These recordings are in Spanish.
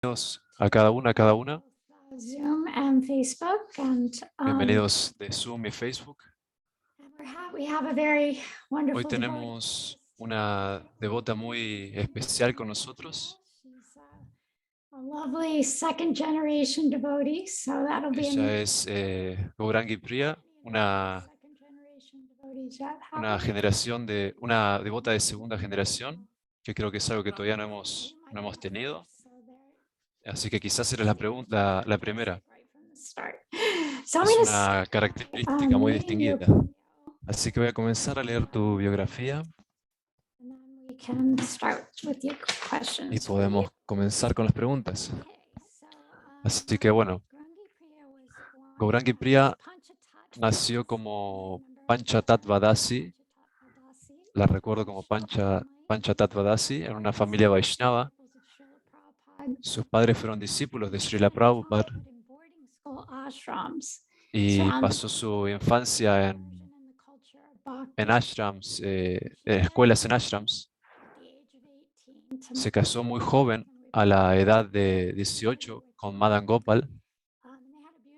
Bienvenidos a cada una, a cada una. Zoom and Facebook, and Bienvenidos de Zoom y Facebook. we have a very Hoy wonderful devotee. tenemos una devota muy especial con nosotros. She's a lovely second generation devotee, so that'll be Ella es Gaurangi Priya, second generation devotees that una happen. una devota de segunda generación, que creo que es algo que todavía no hemos tenido. Así que quizás eres la primera. So I'm Es going una característica muy reading your distinguida. Así que voy a comenzar a leer tu biografía. and then we can start with your Y questions for you. podemos comenzar con las preguntas. Okay, so, Así que bueno, Gaurangi Gaurangi Priya Priya nació como Panchatatvadasi, la recuerdo como Panchatatvadasi, en una familia Vaishnava. Sus padres fueron discípulos de Srila Prabhupada y pasó su infancia en ashrams, en escuelas en ashrams. Se casó muy joven, a la edad de 18, con Madan Gopal.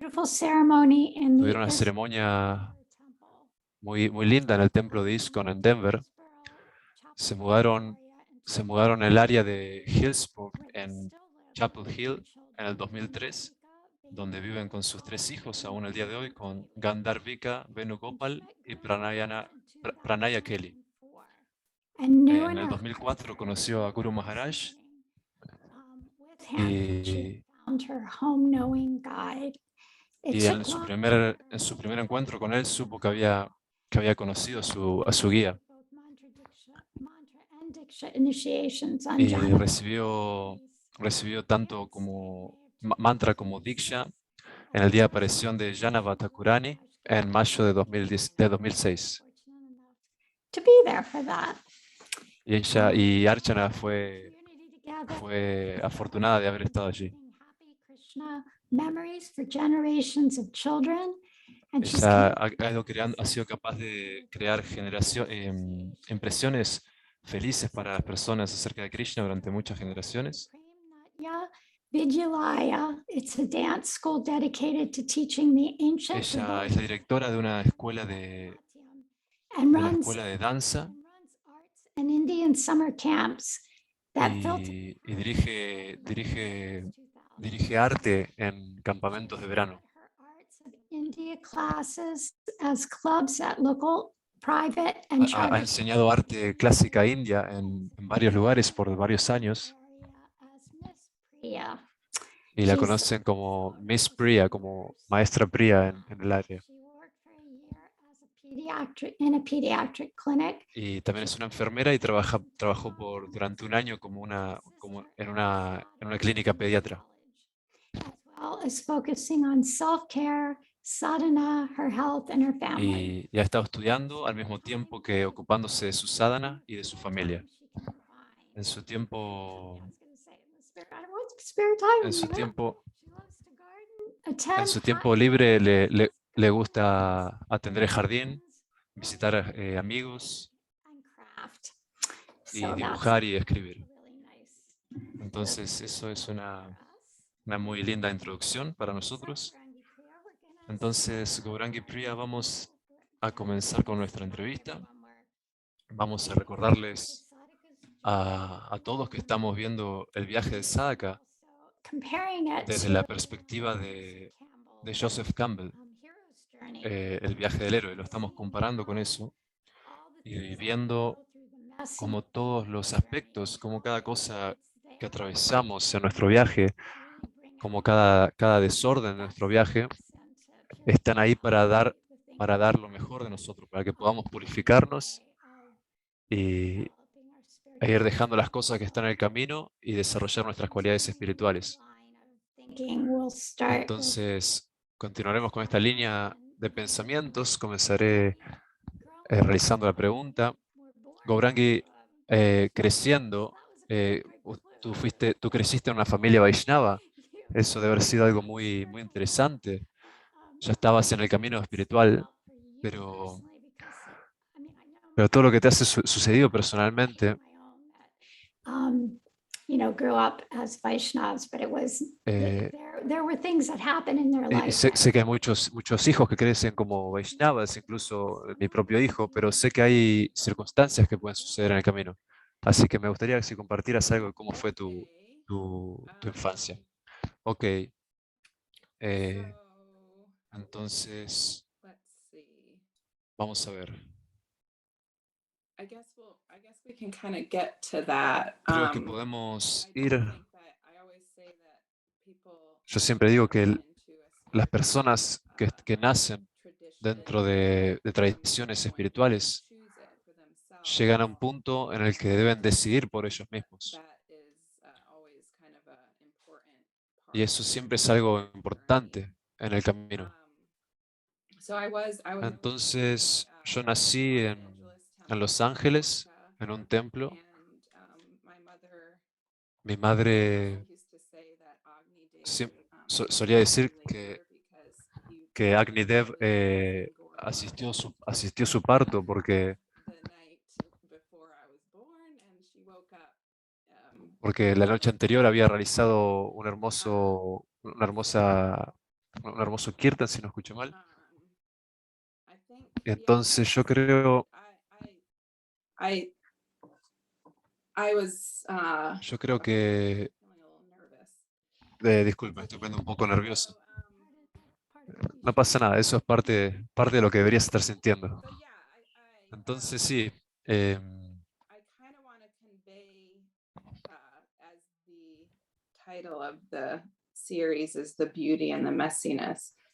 Tuvieron una ceremonia muy linda en el templo de ISKCON en Denver. Se mudaron al área de Hillsborough en Chapel Hill en el 2003, donde viven con sus 3 hijos aún el día de hoy, con Gandharvika Venugopal y Pranaya Kelly. En el 2004 conoció a Guru Maharaj y en su primer encuentro con él supo que había conocido a su guía y recibió tanto como mantra como Diksha en el día de aparición de Janava Thakurani en mayo de 2006. Y Archana fue afortunada de haber estado allí. Ella ha sido capaz de crear impresiones felices para las personas acerca de Krishna durante muchas generaciones. Vidyalaya, it's a dance school dedicated to teaching the ancient Ella es la directora de una escuela and de runs danza and Indian summer camps that y dirige arte en campamentos de verano. India classes as clubs at local private and Ha enseñado arte clásica india en varios lugares por varios años y la conocen como Miss Priya, como Maestra Priya en el área. Y también es una enfermera y trabajó durante un año en una clínica pediatra. Y ha estado estudiando al mismo tiempo que ocupándose de su sadhana y de su familia. En su tiempo libre le gusta atender el jardín, visitar amigos y dibujar y escribir. Entonces eso es una muy linda introducción para nosotros. Entonces, Gaurangi Priya, vamos a comenzar con nuestra entrevista. Vamos a recordarles a todos que estamos viendo el viaje de Sadhaka desde la perspectiva de Joseph Campbell, el viaje del héroe. Lo estamos comparando con eso y viendo como todos los aspectos, como cada cosa que atravesamos en nuestro viaje, como cada desorden de nuestro viaje, están ahí para dar lo mejor de nosotros, para que podamos purificarnos y ir dejando las cosas que están en el camino y desarrollar nuestras cualidades espirituales. Entonces, continuaremos con esta línea de pensamientos. Comenzaré realizando la pregunta. Gaurangi, creciendo, tú creciste en una familia Vaishnava. Eso debe haber sido algo muy interesante. Ya estabas en el camino espiritual, pero todo lo que te ha sucedido personalmente grew up as Vaishnavas, but it was, Eh, there were things that happened in their y life. sé que hay muchos hijos que crecen como Vaishnavas, incluso mi propio hijo, pero sé que hay circunstancias que pueden suceder en el camino. Así que me gustaría que si compartieras algo de cómo fue tu infancia. Ok, entonces vamos a ver. Creo que podemos ir. Yo siempre digo que las personas que nacen dentro de tradiciones espirituales llegan a un punto en el que deben decidir por ellos mismos. Y eso siempre es algo importante en el camino. Entonces, yo nací en Los Ángeles, en un templo. Mi madre solía decir que Agni Dev asistió su parto porque la noche anterior había realizado un hermoso kirtan, si no escucho mal. Entonces yo creo que, disculpa, estoy poniendo un poco nervioso. No pasa nada, eso es parte de lo que deberías estar sintiendo. Entonces sí,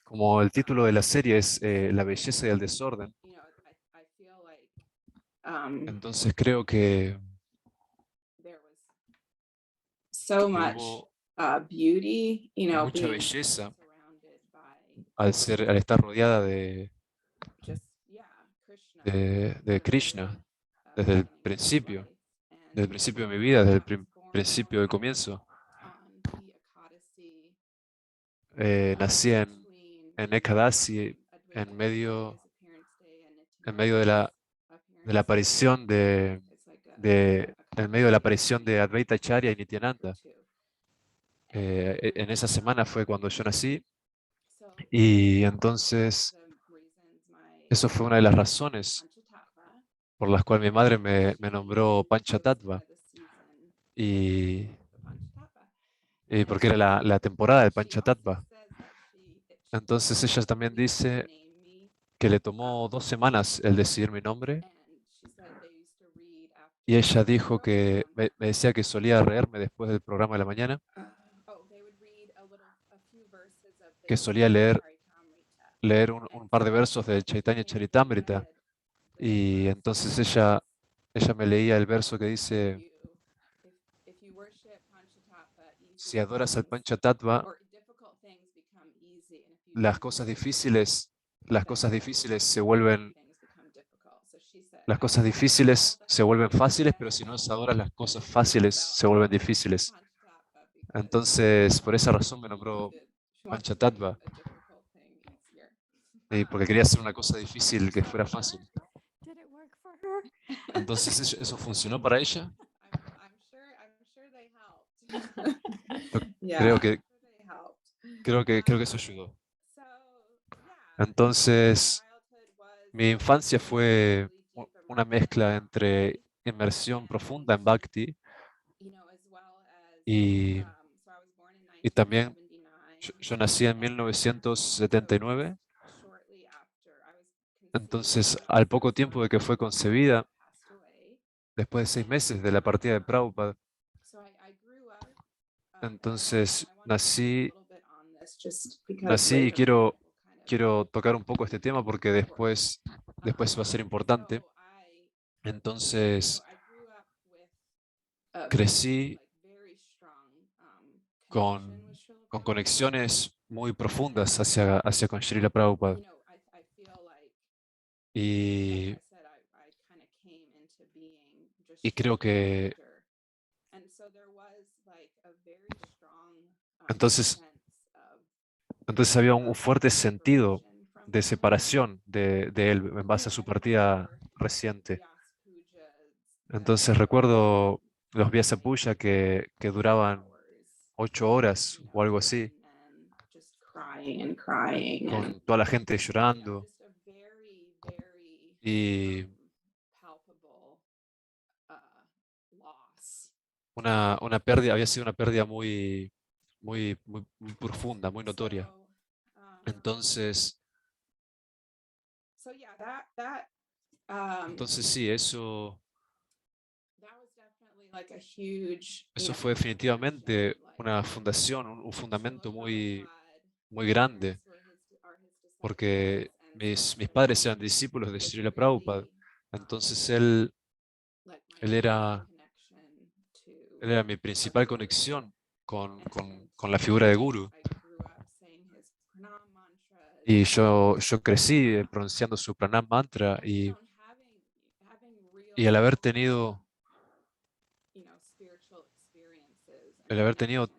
como el título de la serie es La belleza y el desorden, entonces creo que hubo mucha belleza al estar rodeada de Krishna desde el principio de mi vida, desde el principio del comienzo. Nací en Ekadasi, en medio, de la aparición en medio de la aparición de Advaita Acharya y Nityananda. En esa semana fue cuando yo nací y entonces eso fue una de las razones por las cuales mi madre me nombró Panchatattva y, y porque era la temporada de Panchatattva. Entonces ella también dice que le tomó 2 semanas el decidir mi nombre y ella dijo que me decía que solía leerme después del programa de la mañana, que solía leer un par de versos del Chaitanya Charitamrita y entonces ella me leía el verso que dice, si adoras al Panchatattva, las cosas difíciles, las cosas difíciles se vuelven, las cosas difíciles se vuelven fáciles, pero si no las adoras, las cosas fáciles se vuelven difíciles. Entonces, por esa razón me nombró Panchatattva, y porque quería hacer una cosa difícil que fuera fácil. Entonces, ¿eso funcionó para ella? Creo que, creo que eso ayudó. Entonces, mi infancia fue una mezcla entre inmersión profunda en Bhakti y, y también yo nací en 1979. Entonces, al poco tiempo de que fue concebida, después de 6 meses de la partida de Prabhupada, entonces nací y quiero tocar un poco este tema porque después va a ser importante. Entonces, crecí con conexiones muy profundas hacia con Srila Prabhupada. Y, y creo que entonces, entonces había un fuerte sentido de separación de él en base a su partida reciente. Entonces recuerdo los Vyasa Puya que duraban 8 horas o algo así, con toda la gente llorando y una pérdida, había sido una pérdida muy profunda, muy notoria. Entonces, entonces sí, eso fue definitivamente una fundación, un fundamento muy grande, porque mis padres eran discípulos de Srila Prabhupada. Entonces él era, él era mi principal conexión con la figura de Guru. Y yo crecí pronunciando su pranam mantra y al haber tenido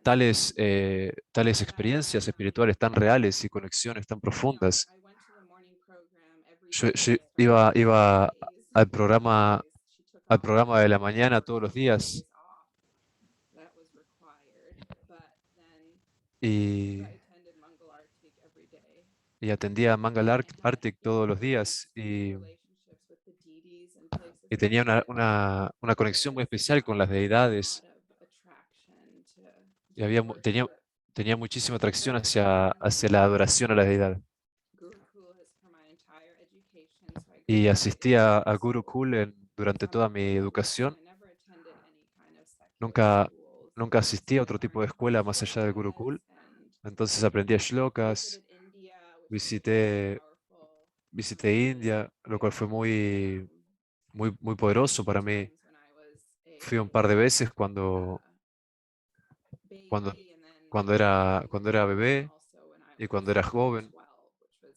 tales experiencias espirituales tan reales y conexiones tan profundas, yo iba al programa, al programa de la mañana todos los días y, y atendía a Arctic todos los días y tenía una conexión muy especial con las deidades y tenía muchísima atracción hacia la adoración a la deidad. Y asistía a Gurukul durante toda mi educación. Nunca, nunca asistí a otro tipo de escuela más allá del Gurukul. Entonces aprendí a shlokas, visité, visité India, lo cual fue muy poderoso para mí. Fui un par de veces cuando, cuando era bebé y cuando era joven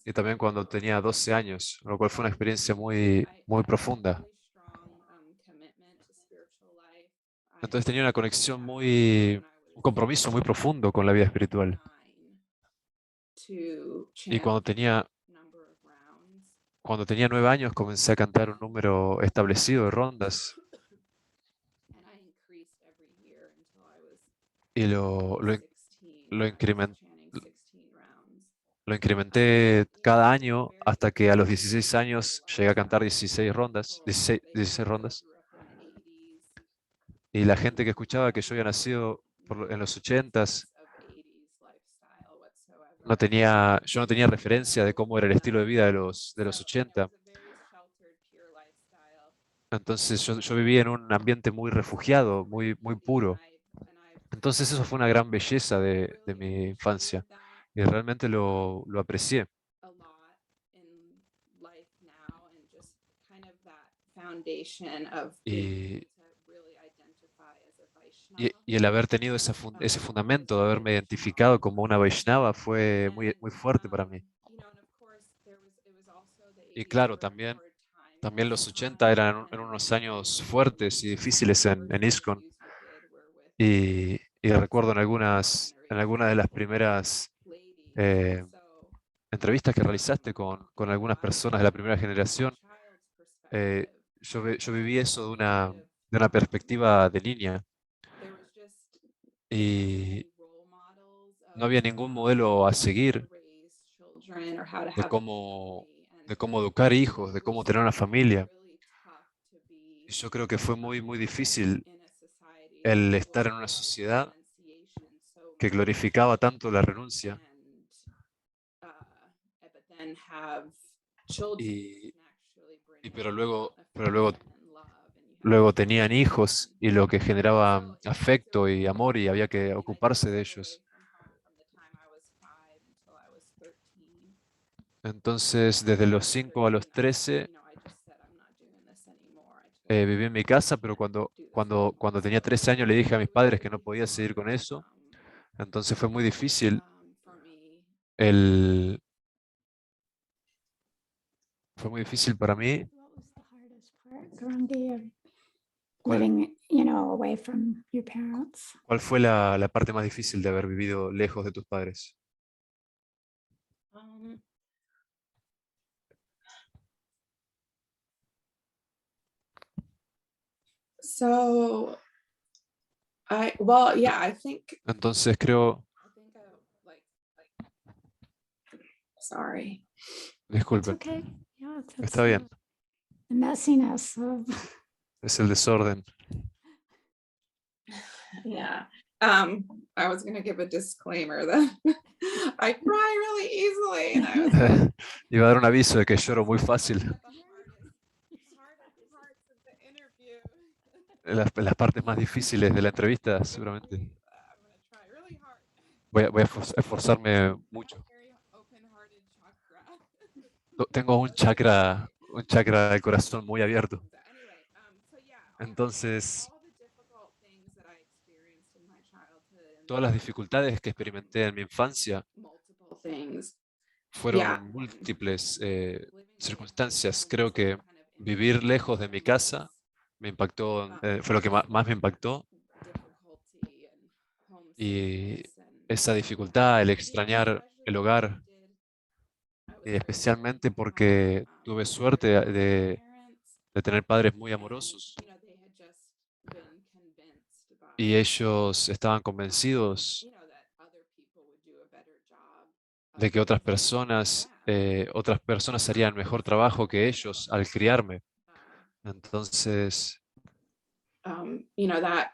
y también cuando tenía 12 años, lo cual fue una experiencia muy profunda. Entonces tenía una conexión un compromiso muy profundo con la vida espiritual. Y cuando tenía 9 años comencé a cantar un número establecido de rondas y lo incremen- lo incrementé cada año hasta que a los 16 años llegué a cantar 16 rondas, 16 rondas. Y la gente que escuchaba que yo había nacido en los 80s yo no tenía referencia de cómo era el estilo de vida de los 80. Entonces yo vivía en un ambiente muy refugiado, muy puro. Entonces eso fue una gran belleza de mi infancia y realmente lo aprecié. Y, y el haber tenido ese fundamento de haberme identificado como una Vaishnava fue muy fuerte para mí. Y claro, también los 80 eran unos años fuertes y difíciles en ISKCON. Y recuerdo en algunas de las primeras eh, entrevistas que realizaste con algunas personas de la primera generación, eh, yo viví eso de una perspectiva de niña y no había ningún modelo a seguir de de cómo educar hijos, de cómo tener una familia. Y yo creo que fue muy difícil el estar en una sociedad que glorificaba tanto la renuncia y, pero luego tenían hijos y lo que generaba afecto y amor y había que ocuparse de ellos. Entonces, desde los 5 a los 13 viví en mi casa, pero cuando tenía 13 años le dije a mis padres que no podía seguir con eso. Entonces el, fue muy difícil para mí. What was the hardest part, Gandhi, of ¿Cuál, living, away from your parents? cuál fue la parte más difícil de haber vivido lejos de tus padres? Well, yeah, I think. Entonces creo, Sorry. It's disculpen, okay. Yeah, está bien, the messiness of. es el desorden. Yeah. I was gonna give a disclaimer that I cry really easily, and I was like, Iba a dar un aviso de que lloro muy fácil parts of the interview. en las partes más difíciles de la entrevista, seguramente. I'm gonna try really hard. Voy a esforzarme mucho. Very open-hearted chakra. Tengo un chakra del corazón muy abierto. Anyway, so yeah, Entonces, all the difficult things that I experienced in my childhood and todas las dificultades que experimenté en mi infancia multiple things. fueron múltiples circunstancias. Creo que vivir lejos de mi casa me impactó, fue lo que más me impactó. Y esa dificultad, el extrañar el hogar, y especialmente porque tuve suerte de tener padres muy amorosos y ellos estaban convencidos de que otras personas harían mejor trabajo que ellos al criarme. Entonces, That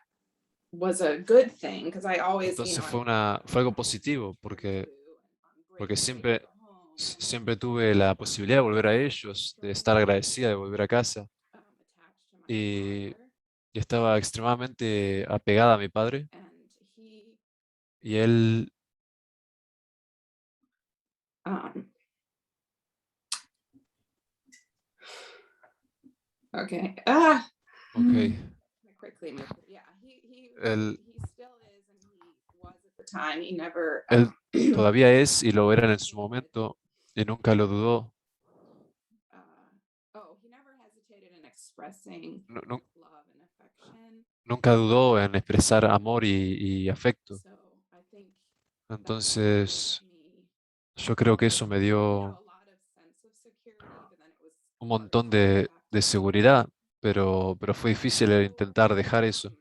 was a good thing because I always, entonces fue algo positivo porque siempre tuve la posibilidad de volver a ellos, de estar agradecida de volver a casa. Y estaba extremadamente apegada a mi padre y él okay. ok, Quickly move. Yeah, he él still is, and he was at the time. He never. él todavía es y lo era en su momento y nunca lo dudó. He never hesitated in expressing Nu- nu- love and affection. Nunca dudó en expresar amor y afecto. So I think Entonces, yo creo que eso me dio a lot of sense of security, but then it was un montón de seguridad, pero fue difícil el intentar dejar eso.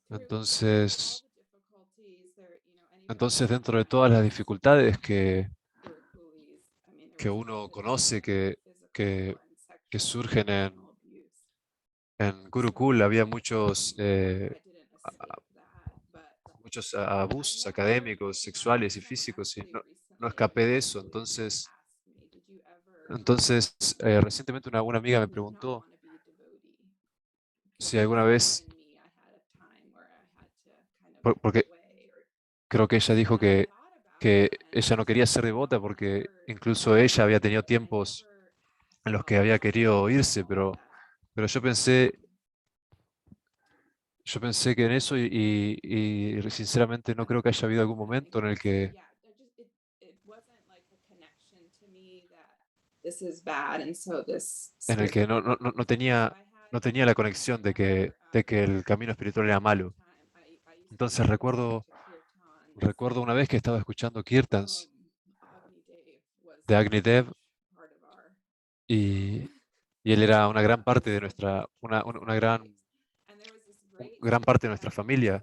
Entonces, dentro de todas las dificultades que uno conoce, que surgen en Gurukul, había muchos abusos académicos, sexuales y físicos, y no escapé de eso. Entonces, recientemente una amiga me preguntó si alguna vez, porque creo que ella dijo que ella no quería ser devota porque incluso ella había tenido tiempos en los que había querido irse, pero yo pensé que en eso y sinceramente no creo que haya habido algún momento en el que no tenía la conexión de que el camino espiritual era malo. Entonces recuerdo una vez que estaba escuchando kirtans de Agni Dev y él era una gran parte de gran parte de nuestra familia.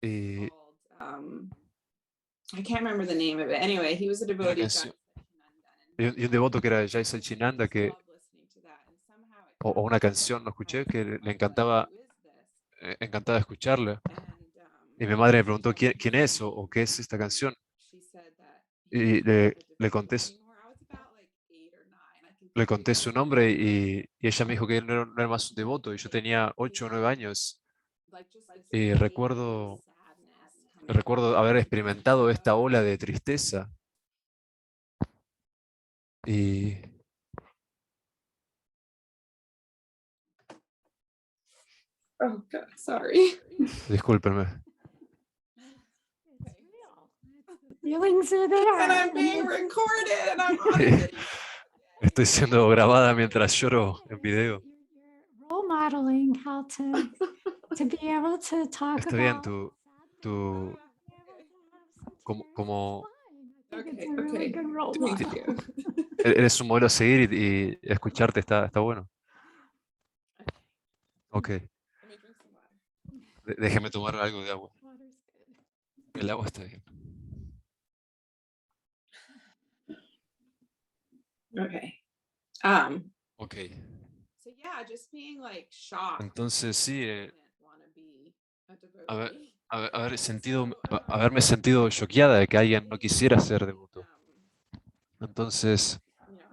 Y I can't remember the name of it. Anyway, he was a devotee. y un devoto que era Jai Sachinanda, o una canción, lo escuché, que le encantaba escucharla. Y mi madre me preguntó quién es o qué es esta canción. Y le conté su nombre y ella me dijo que él no era más un devoto y yo tenía 8 o 9 años. Y recuerdo haber experimentado esta ola de tristeza y Oh God, sorry. discúlpenme. Feelings are there. And I'm being recorded, and I'm on a video. Estoy siendo grabada mientras lloro en video. You're role modeling how to be able to talk Está bien, about. como Okay, It's a really okay. good role Thank model. you. eres un modelo a seguir y escucharte está bueno. Ok, Let me drink some water. déjeme tomar algo de agua. Water's good. El agua está bien. Okay. Ok, So yeah, just being like shocked. entonces sí, Didn't wanna be a haber, devotee. haberme sentido choqueada de que alguien no quisiera ser devoto. Entonces, You know,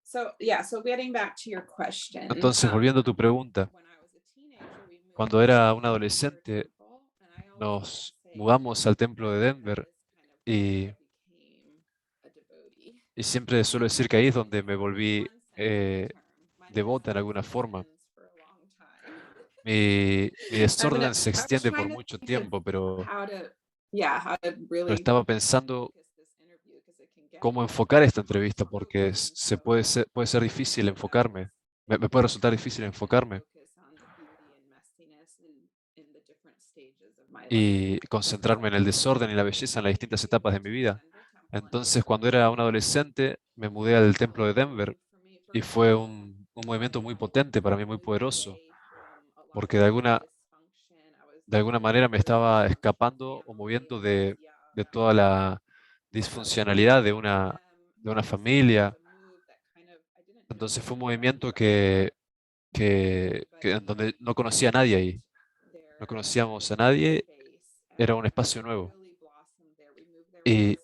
so yeah, so getting back to your question. entonces volviendo a tu pregunta, When I was a teenager, we moved cuando to era un Denver adolescente, Temple, and I always nos say mudamos al templo de that Denver is kind of y, where I became a devotee. y siempre suelo decir que ahí es donde me volví One sense of the term. My devota en alguna desorden forma. extends for a long time. Mi desorden se I was extiende por trying to mucho think of tiempo, pero how to really estaba pensando focus this interview because it can get cómo really enfocar esta entrevista, porque overwhelming. se So puede ser difícil enfocarme. Me puede resultar difícil enfocarme focus on the beauty and messiness in the different stages of my life. y concentrarme en el desorden y la belleza en las distintas etapas de mi vida. Entonces, cuando era un adolescente, me mudé al templo de Denver y fue un movimiento muy potente para mí, muy poderoso, porque de alguna manera me estaba escapando o moviendo de toda la disfuncionalidad de una familia. Entonces fue un movimiento en donde no conocía a nadie ahí. No conocíamos a nadie, era un espacio nuevo. Y,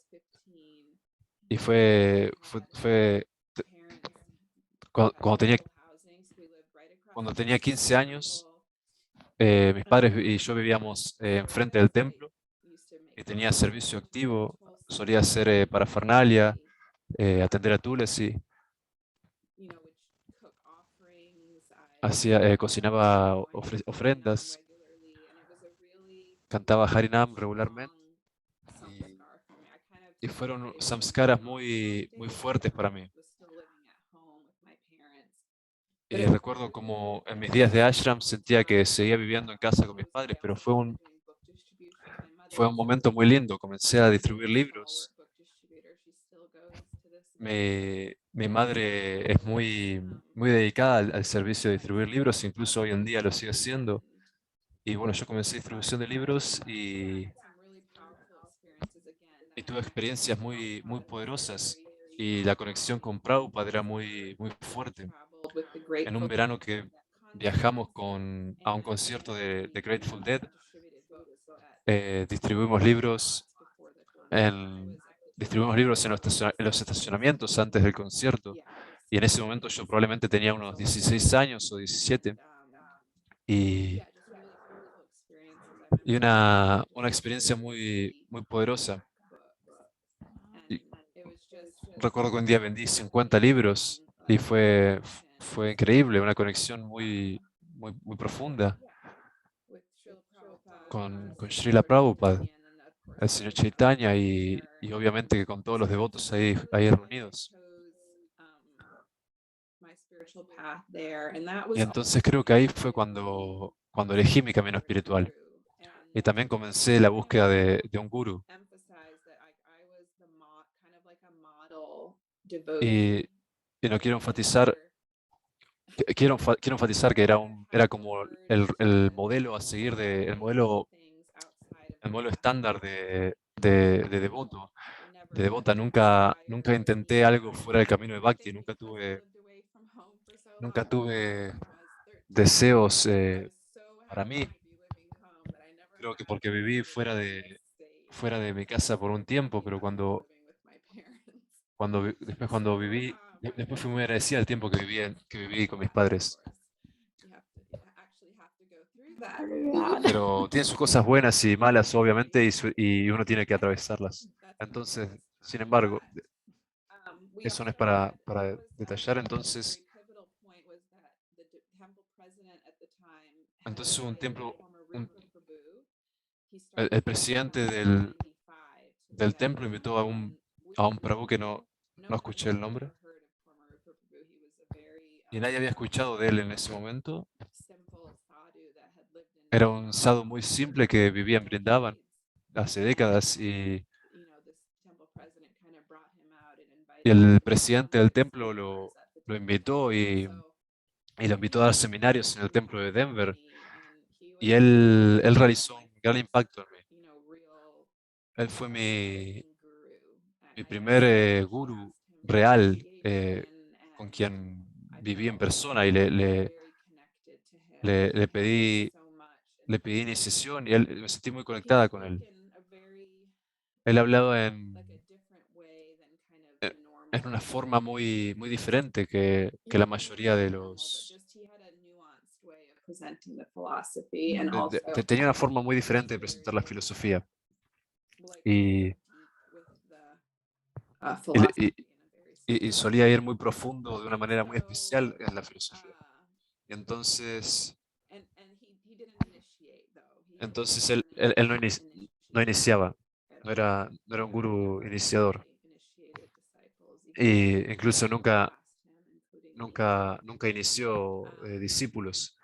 y cuando cuando tenía 15 años, mis padres y yo vivíamos enfrente del templo y tenía servicio activo, solía hacer parafernalia, atender a Tulesi, cocinaba ofrendas, cantaba Harinam regularmente y fueron samskaras muy fuertes para mí. Y recuerdo como en mis días de ashram sentía que seguía viviendo en casa con mis padres, pero fue un momento muy lindo. Comencé a distribuir libros. Mi madre es muy dedicada al servicio de distribuir libros, incluso hoy en día lo sigue haciendo. Y bueno, yo comencé distribución de libros y tuve experiencias muy poderosas. Y la conexión con Prabhupada era muy fuerte. En un verano que viajamos a un concierto de Grateful Dead, distribuimos libros en, en los estacionamientos antes del concierto. Y en ese momento yo probablemente tenía unos 16 años o 17 y, y una experiencia muy poderosa. Y recuerdo que un día vendí 50 libros y fue increíble, una conexión muy profunda con Srila Prabhupada, el señor Chaitanya y obviamente que con todos los devotos ahí reunidos. Y entonces creo que ahí fue cuando elegí mi camino espiritual. Y también comencé la búsqueda de un gurú. Y, y no quiero enfatizar, quiero enfatizar que era como el modelo a seguir, el modelo estándar de devoto. De devota, nunca intenté algo fuera del camino de Bhakti, nunca tuve deseos para mí. Creo que porque viví fuera de mi casa por un tiempo, pero después fui muy agradecida al tiempo que viví con mis padres. Pero tiene sus cosas buenas y malas, obviamente, y uno tiene que atravesarlas. Entonces, sin embargo, eso no es para detallar. Entonces hubo un tiempo, un- el presidente del templo invitó a un prabhu que no escuché el nombre, y nadie había escuchado de él en ese momento. Era un sadhu muy simple que vivía en Brindavan hace décadas y el presidente del templo lo invitó y lo invitó a dar seminarios en el templo de Denver y él realizó un gran impacto en mí. Él fue mi primer gurú real con quien viví en persona y le pedí iniciación y me sentí muy conectada con él. Él hablaba en una forma muy diferente que la mayoría de los... Tenía una forma muy diferente de presentar la filosofía y, y, le- y- y solía ir muy profundo de una manera muy especial en la filosofía. Y entonces él no iniciaba, no era un gurú iniciador. Y incluso nunca inició discípulos.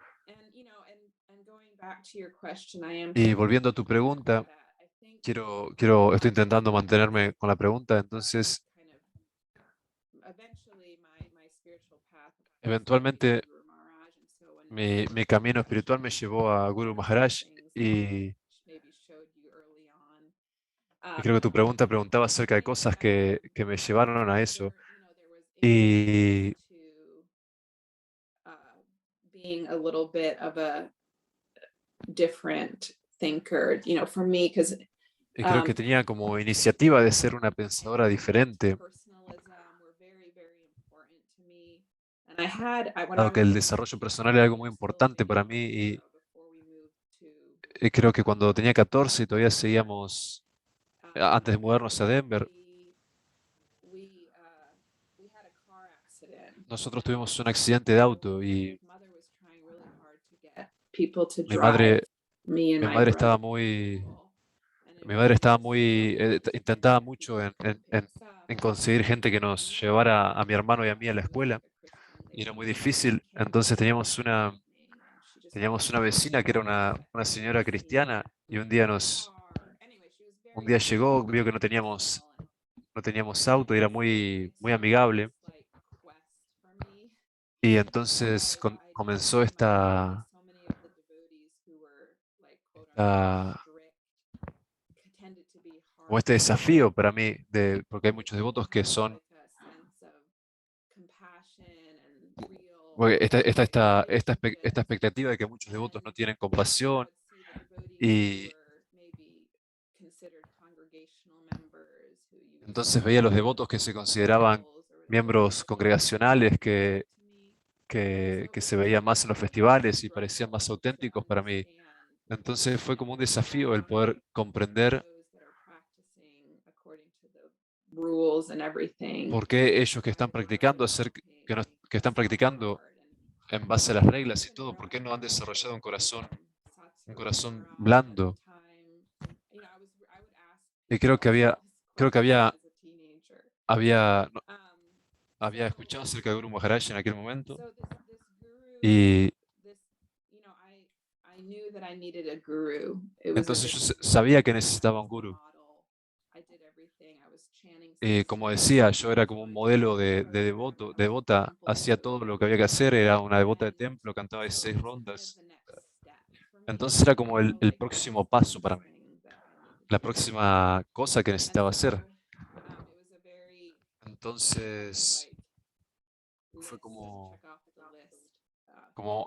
Y volviendo a tu pregunta, estoy intentando mantenerme con la pregunta, entonces eventualmente mi camino espiritual me llevó a Guru Maharaj y creo que tu pregunta preguntaba acerca de cosas que me llevaron a eso. Y, Being a little bit of a different thinker, for me, because y creo que tenía como iniciativa de ser una pensadora diferente, dado que el desarrollo personal era algo muy importante para mí y creo que cuando tenía 14 y todavía seguíamos, antes de mudarnos a Denver, nosotros tuvimos un accidente de auto y mi madre, mi madre estaba muy, mi madre estaba muy, intentaba mucho en conseguir gente que nos llevara a mi hermano y a mí a la escuela y era muy difícil. Entonces teníamos una vecina que era una señora cristiana y un día llegó, vio que no teníamos auto y era muy amigable. Y entonces comenzó esta- como este desafío para mí, porque hay muchos devotos que son, porque esta expectativa de que muchos devotos no tienen compasión y entonces veía a los devotos que se consideraban miembros congregacionales que se veían más en los festivales y parecían más auténticos para mí. Entonces fue como un desafío el poder comprender por qué ellos que están practicando que están practicando en base a las reglas y todo, por qué no han desarrollado un corazón blando. Y creo que no, había escuchado acerca de Guru Maharaj en aquel momento y entonces yo sabía que necesitaba un guru. Como decía, yo era como un modelo de devota, hacía todo lo que había que hacer, era una devota de templo, cantaba 16 rondas. Entonces era como el próximo paso para mí, la próxima cosa que necesitaba hacer. Entonces fue como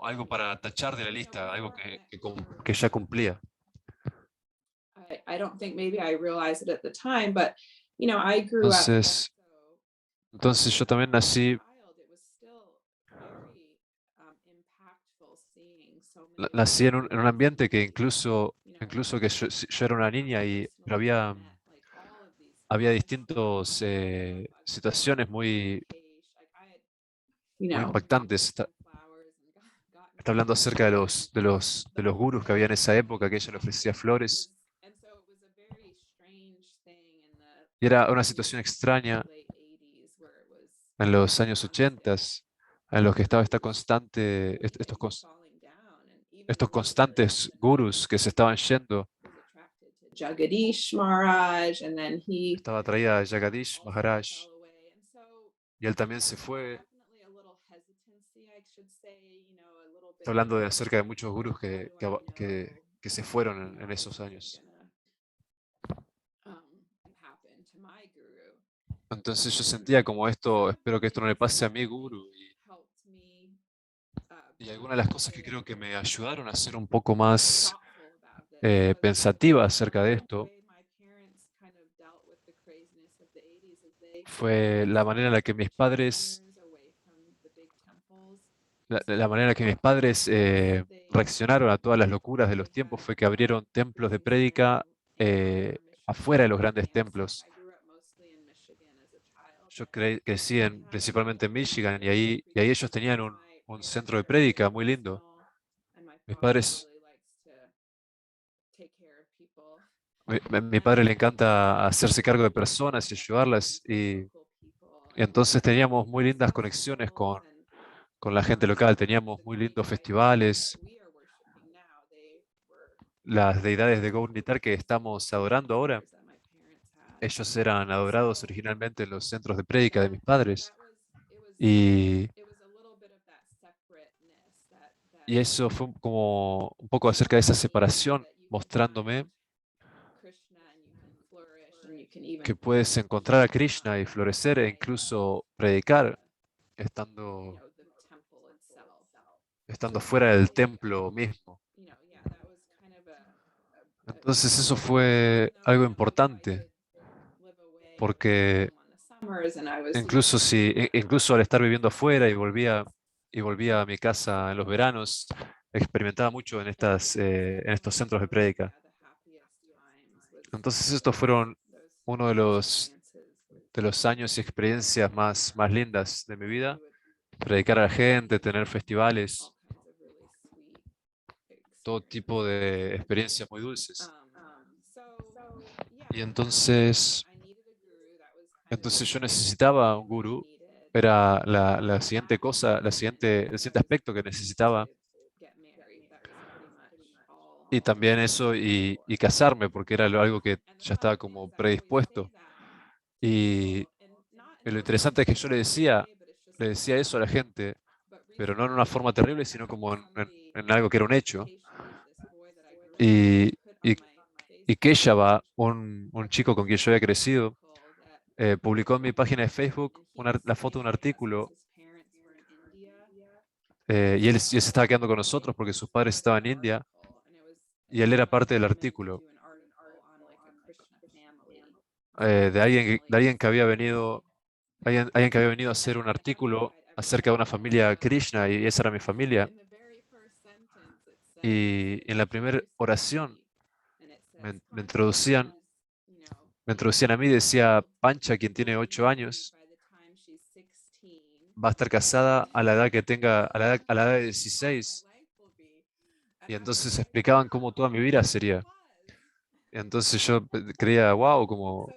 algo para tachar de la lista, algo que ya cumplía. I don't think maybe I realized it at the time, but I grew up Entonces, entonces yo también nací en un ambiente que incluso que yo era una niña pero había distintas situaciones muy impactantes. Está hablando acerca de los gurús que había en esa época, que ella le ofrecía flores. Y era una situación extraña en los años 80, en los que estaba estos constantes gurús que se estaban yendo. Jagadish Maharaj, and then he Estaba traída Jagadish Maharaj y él también se fue. hablando de acerca de muchos gurús que se fueron en esos años. Entonces yo sentía como esto, espero que esto no le pase a mi gurú. Y algunas de las cosas que creo que me ayudaron a ser un poco más pensativa acerca de esto fue la manera en la que mis padres, la manera en la que mis padres reaccionaron a todas las locuras de los tiempos fue que abrieron templos de prédica afuera de los grandes templos. Yo crecí principalmente en Michigan y ahí ellos tenían un centro de prédica muy lindo. Mis padres, mi padre le encanta hacerse cargo de personas y ayudarlas y entonces teníamos muy lindas conexiones con la gente local, teníamos muy lindos festivales. Las deidades de Gournitar que estamos adorando ahora, ellos eran adorados originalmente en los centros de prédica de mis padres. Y, y eso fue como un poco acerca de esa separación, mostrándome que puedes encontrar a Krishna y florecer e incluso predicar estando, estando fuera del templo mismo. Entonces eso fue algo importante, porque incluso al estar viviendo afuera y volvía a mi casa en los veranos, experimentaba mucho en estos centros de prédica. Entonces estos fueron uno de los años y experiencias más lindas de mi vida. Predicar a la gente, tener festivales, todo tipo de experiencias muy dulces. Y entonces yo necesitaba un gurú. Era la siguiente cosa, el siguiente aspecto que necesitaba. Y también eso y casarme, porque era algo que ya estaba como predispuesto. Y, y lo interesante es que yo le decía eso a la gente, pero no en una forma terrible, sino como en algo que era un hecho. Y, y, y Keshava, un chico con quien yo había crecido, publicó en mi página de Facebook la foto de un artículo y él se estaba quedando con nosotros porque sus padres estaban en India y él era parte del artículo de alguien que había venido, alguien que había venido a hacer un artículo acerca de una familia Krishna y esa era mi familia. Y en la primera oración me introducían, me introducían a mí, decía Pancha, quien tiene 8 años, va a estar casada a la edad que tenga, a la edad de 16. Y entonces explicaban cómo toda mi vida sería. Y entonces yo creía, wow, So como-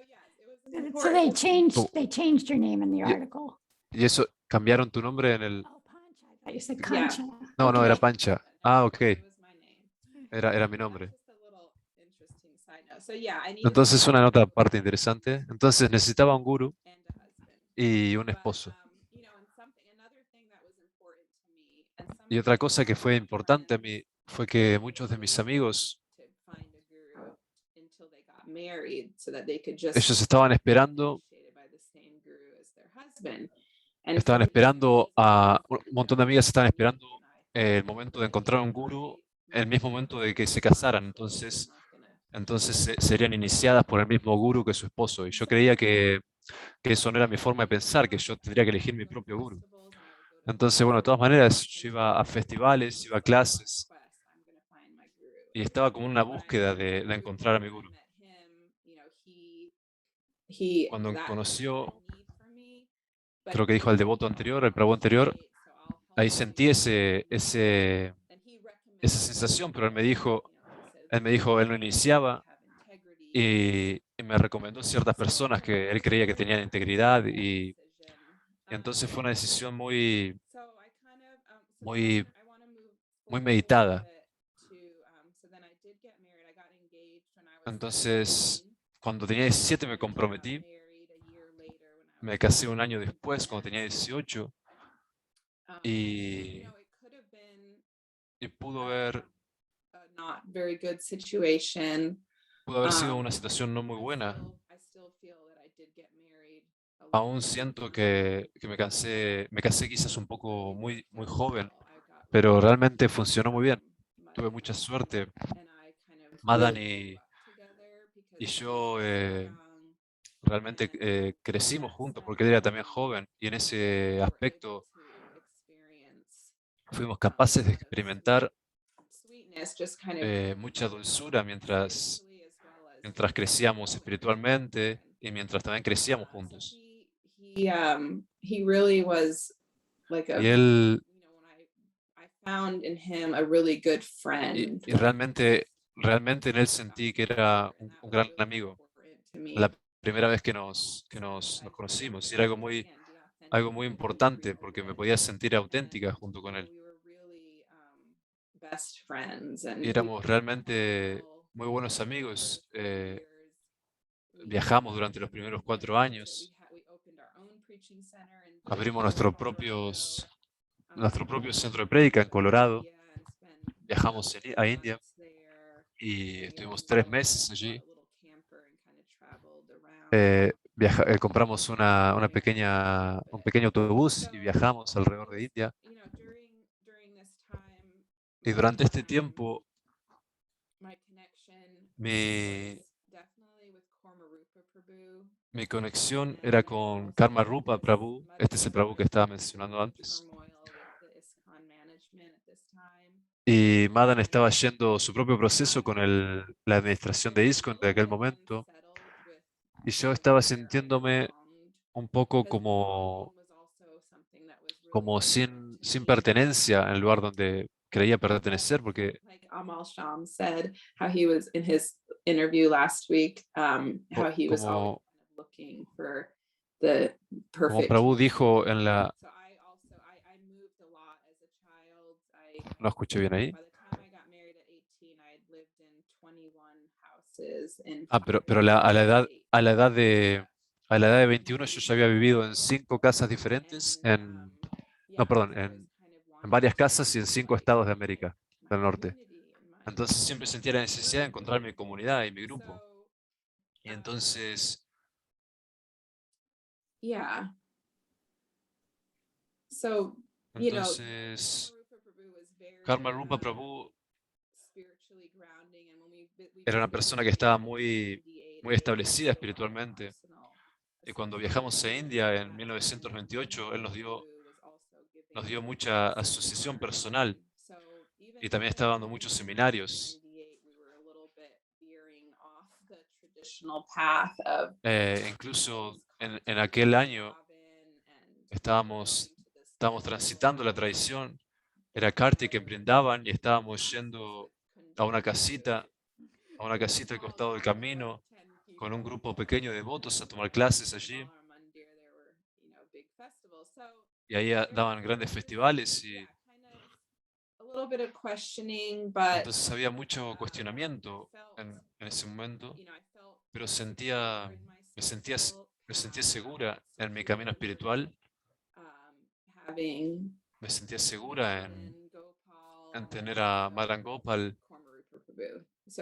they changed your name in the y, article. y eso, cambiaron tu nombre en el... Oh, Pancha. I thought you said Concha. No, no, era Okay. Pancha. Ah, ok, era mi nombre. Entonces, una nota aparte interesante. Entonces, necesitaba un guru y un esposo. Y otra cosa que fue importante a mí fue que muchos de mis amigos, ellos estaban esperando un montón de amigas estaban esperando el momento de encontrar un guru, el mismo momento de que se casaran. Entonces serían iniciadas por el mismo guru que su esposo. Y yo creía que eso no era mi forma de pensar, que yo tendría que elegir mi propio guru. Entonces, bueno, de todas maneras, yo iba a festivales, iba a clases y estaba como en una búsqueda de encontrar a mi guru. Cuando conoció, creo que dijo al devoto anterior, al Prabhu anterior, ahí sentí esa sensación, pero él lo iniciaba y me recomendó ciertas personas que él creía que tenían integridad y entonces fue una decisión muy, muy meditada. Entonces, cuando tenía 17 me comprometí, me casé un año después, cuando tenía 18, y, y pudo haber a not very good situation. sido una situación no muy buena. I still feel that I did get married a little Aún siento que me casé quizás un poco muy joven, I got pero realmente funcionó muy bien. my Tuve mucha suerte. and I kind of Madan really grew up together y because yo young realmente crecimos juntos porque él era también joven y en ese aspecto to experience fuimos capaces de experimentar sweetness just kind of mucha dulzura mientras, spiritually as well as mientras crecíamos physically. espiritualmente y mientras también crecíamos So juntos. he really was like Y él, when I found in him a really good friend. y realmente en él sentí que era un gran amigo. To me. La primera vez nos conocimos y era algo muy importante porque me podía sentir auténtica junto con él. We were really best friends Y and éramos realmente muy buenos amigos. Viajamos durante los primeros 4 años. Abrimos nuestro propio centro de prédica en Colorado. Viajamos a India y estuvimos 3 meses allí. Compramos un pequeño autobús y viajamos alrededor de India. Y durante este tiempo, mi, mi conexión era con Karma Rupa Prabhu. Este es el Prabhu que estaba mencionando antes. Y Madan estaba yendo su propio proceso con la administración de ISKCON de aquel momento. Y yo estaba sintiéndome un poco como sin pertenencia en el lugar donde creía pertenecer, porque Like Amal Sham said, how he was in his interview last week, how he was always como, looking for the como perfect. Prabhu dijo en la... So I moved a lot as a child. No escuché bien ahí. By the time I got married at 18, I had lived in 21 houses in Pero a la edad de 21 yo ya había vivido en 5 casas diferentes, no, perdón, en varias casas y en 5 estados de América del Norte. Entonces siempre sentía la necesidad de encontrar mi comunidad y mi grupo. Y entonces, Yeah. So, entonces Karma Rupa Prabhu era una persona que estaba muy establecida espiritualmente. Y cuando viajamos a India en 1928, él nos dio mucha asociación personal y también estaba dando muchos seminarios. Incluso en aquel año estábamos transitando la tradición. Era Kartik en Brindavan y estábamos yendo a una casita al costado del camino con un grupo pequeño de devotos a tomar clases allí. Y ahí daban grandes festivales y entonces había mucho cuestionamiento en ese momento, pero me sentía segura en mi camino espiritual, me sentía segura en tener a Madan Gopal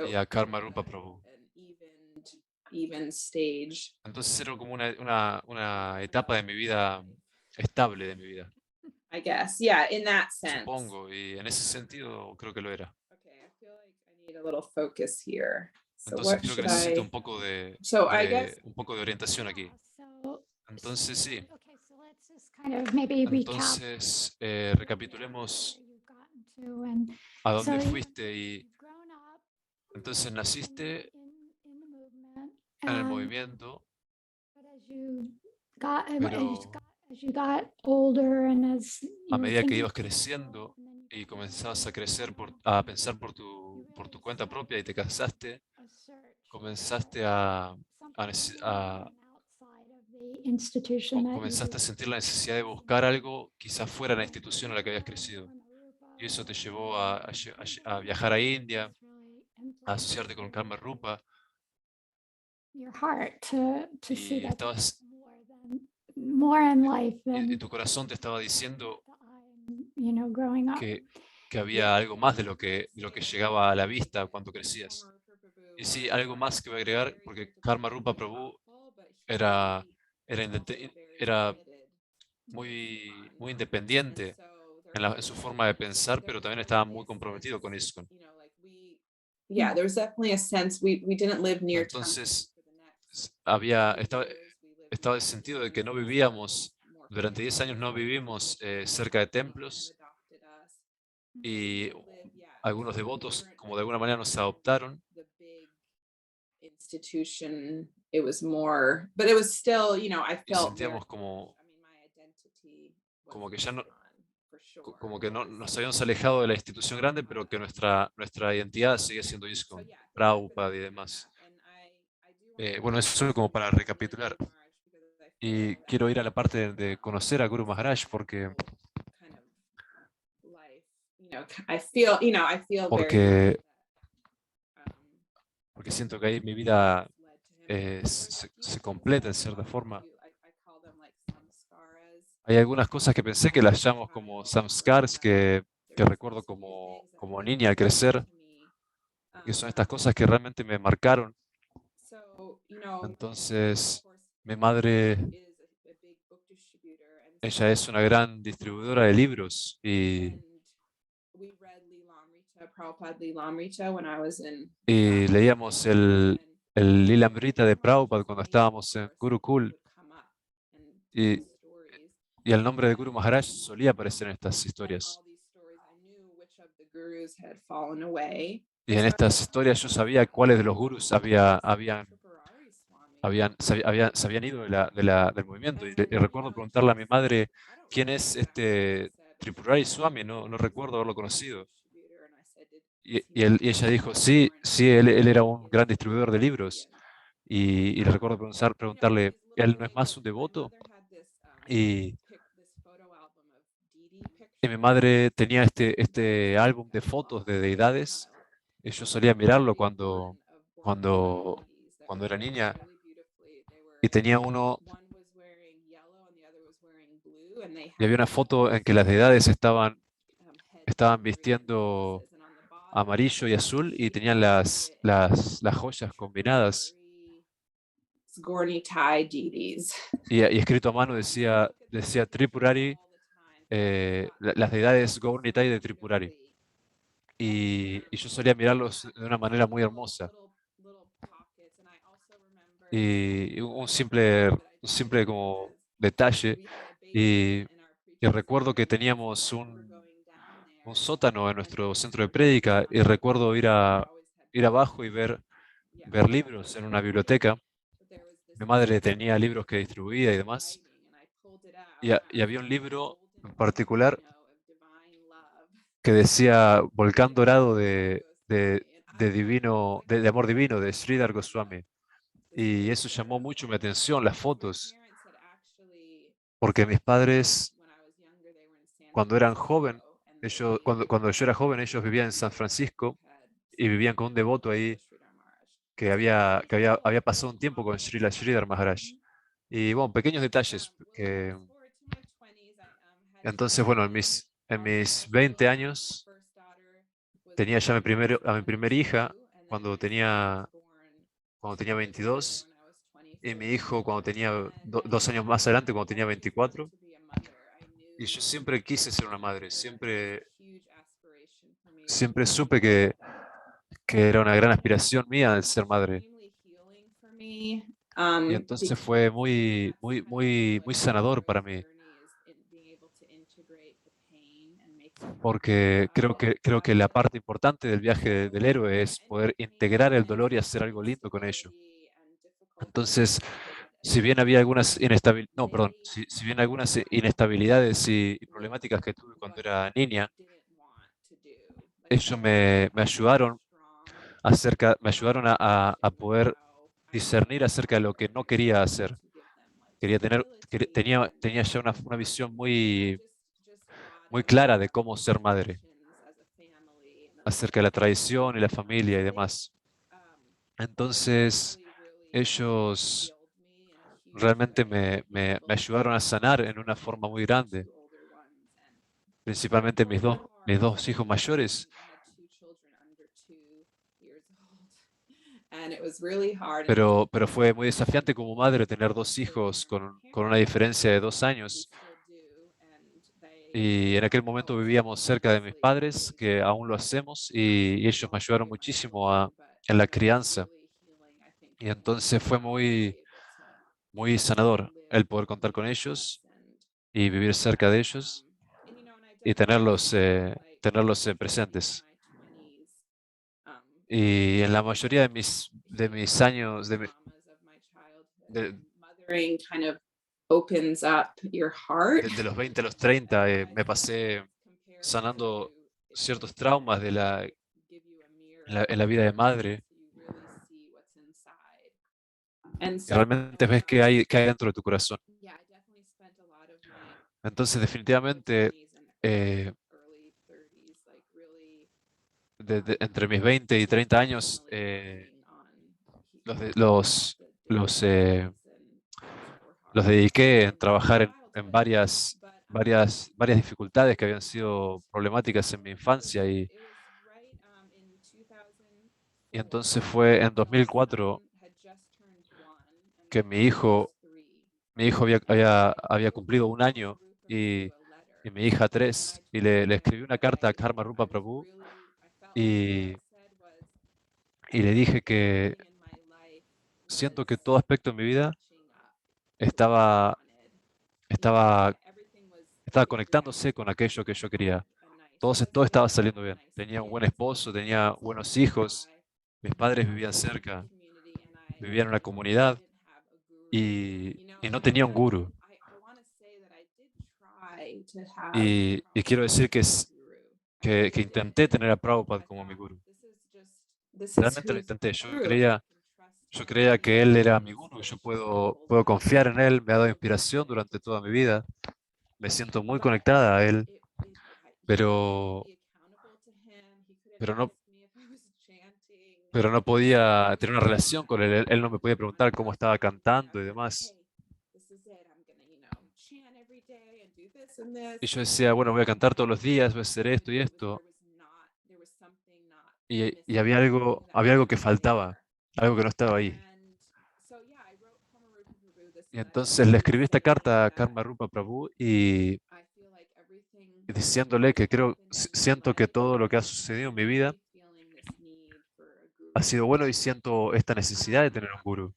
y a Karma Rupa Prabhu. Entonces era como una etapa de mi vida estable de mi vida, I guess, yeah, in that sense. supongo, y en ese sentido creo que lo era. Okay, I feel like I need a little focus here. So Entonces what creo que should necesito I? un poco So I guess un poco de orientación aquí. Entonces sí. Okay, so let's just kind of maybe recap Entonces recapitulemos where you've gotten to and a dónde so fuiste y you've grown up entonces naciste in the movement en el and movimiento, but as pero you got older and as a you were medida que thinking ibas for yourself, creciendo and then you y kind of comenzabas a crecer, developed a pensar por you tu really cuenta felt propia y te casaste, a search comenzaste for a, something more and outside of the institution that you comenzaste a grew up sentir la in. necesidad de buscar algo quizás fuera de la institución a la que habías crecido. Karma Y eso te Rupa, llevó a and viajar a India, it's really a asociarte con Karma Rupa, your heart to see y that there's more in life y than tu corazón te estaba diciendo growing up. que que había algo más de lo que llegaba a la vista cuando crecías. Y sí, algo más que voy a agregar, porque Karma Rupa Prabhu era, era muy independiente en su forma de pensar, pero también estaba muy comprometido con ISKCON. Yeah, there was definitely a sense we didn't live near Entonces, temples for the next estaba el sentido de que no vivíamos, durante 10 años no vivimos cerca de templos, y algunos devotos como de alguna manera nos adoptaron, the big institution. It was more, but it was still, I y felt very sentíamos como, I mean, my identity como was que ya no, ISKCON, for sure. como que no nos habíamos alejado de la institución grande, pero que nuestra identidad sigue siendo So ISKCON, yeah, thank you for Prabhupada y sharing demás. that. And I do want to Bueno, eso como para recapitular. Y quiero ir a la parte de conocer a Guru Maharaj kind of life, I feel very much porque, that, porque siento que ahí mi vida led to him. And se completa en cierta forma. I call them like samskaras. Hay algunas cosas que pensé que las llamo como samskars, que recuerdo como niña al crecer, que son estas cosas que realmente me marcaron. Entonces, mi madre, ella es una gran distribuidora de libros y leíamos el Lilamrita de Prabhupada cuando estábamos en Gurukul, y, y el nombre de Guru Maharaj solía aparecer en estas historias. Y en estas historias yo sabía cuáles de los gurus se habían ido del movimiento. Y recuerdo preguntarle a mi madre, ¿quién es este Tripurari Swami? No recuerdo haberlo conocido. Y ella dijo, sí, sí, él era un gran distribuidor de libros. Y recuerdo preguntarle, ¿él no es más un devoto? Y, y mi madre tenía este álbum de fotos de deidades. Y yo solía mirarlo cuando era niña. Y tenía uno, y había una foto en que las deidades estaban vistiendo amarillo y azul y tenían las joyas combinadas. Y escrito a mano decía Tripurari, las deidades Gaurnitai de Tripurari. Y yo solía mirarlos de una manera muy hermosa. Y un simple como detalle. Y recuerdo que teníamos un sótano en nuestro centro de prédica y recuerdo ir abajo y ver libros en una biblioteca. Mi madre tenía libros que distribuía y demás. Y había un libro en particular que decía Volcán Dorado de amor divino de Sridhar Goswami. Y eso llamó mucho mi atención, las fotos, porque mis padres, cuando eran joven, cuando yo era joven, ellos vivían en San Francisco y vivían con un devoto ahí que había pasado un tiempo con Srila Sridhar Maharaj. Y bueno, pequeños detalles que entonces, bueno, en mis 20 años tenía ya a mi primera hija cuando tenía 22 y mi hijo cuando tenía 2 años más adelante, cuando tenía 24. Y yo siempre quise ser una madre, siempre supe que era una gran aspiración mía el ser madre. Y entonces fue muy sanador para mí, porque creo que la parte importante del viaje del héroe es poder integrar el dolor y hacer algo lindo con ello. Entonces, si bien había algunas no, perdón, si bien algunas inestabilidades y problemáticas que tuve cuando era niña, ellos me ayudaron a poder discernir acerca de lo que no quería hacer. Tenía ya una visión muy clara de cómo ser madre, acerca de la tradición y la familia y demás. Entonces, ellos realmente me ayudaron a sanar en una forma muy grande, principalmente mis dos hijos mayores, pero fue muy desafiante como madre tener dos hijos con una diferencia de 2 años. Y en aquel momento vivíamos cerca de mis padres, que aún lo hacemos, y ellos me ayudaron muchísimo en la crianza. Y entonces fue muy sanador el poder contar con ellos y vivir cerca de ellos y tenerlos presentes. Y en la mayoría de mis años, de, Kind of opens up your heart. de los 20 a los 30, me pasé sanando ciertos traumas en la vida de madre. Y realmente ves qué hay dentro de tu corazón. Entonces, definitivamente, eh, entre mis 20 y 30 años, los, de- los dediqué en trabajar en varias dificultades que habían sido problemáticas en mi infancia. Y entonces fue en 2004 que mi hijo había cumplido 1 año y mi hija 3, y le escribí una carta a Karma Rupa Prabhu y, y le dije que siento que todo aspecto de mi vida estaba, estaba, estaba conectándose con aquello que yo quería. Todo estaba saliendo bien. Tenía un buen esposo, tenía buenos hijos, mis padres vivían cerca, vivía en una comunidad y no tenía un gurú. Y quiero decir que intenté tener a Prabhupada como mi gurú. Realmente lo intenté. Yo creía que él era mi gurú. Yo puedo confiar en él. Me ha dado inspiración durante toda mi vida. Me siento muy conectada a él, pero, pero no, pero no podía tener una relación con él. Él no me podía preguntar cómo estaba cantando y demás. Y yo decía, bueno, voy a cantar todos los días, voy a hacer esto y esto. Y había algo que faltaba, algo que no estaba ahí. Y entonces le escribí esta carta a Karma Rupa Prabhu y diciéndole que siento que todo lo que ha sucedido en mi vida ha sido bueno y siento esta necesidad de tener un gurú.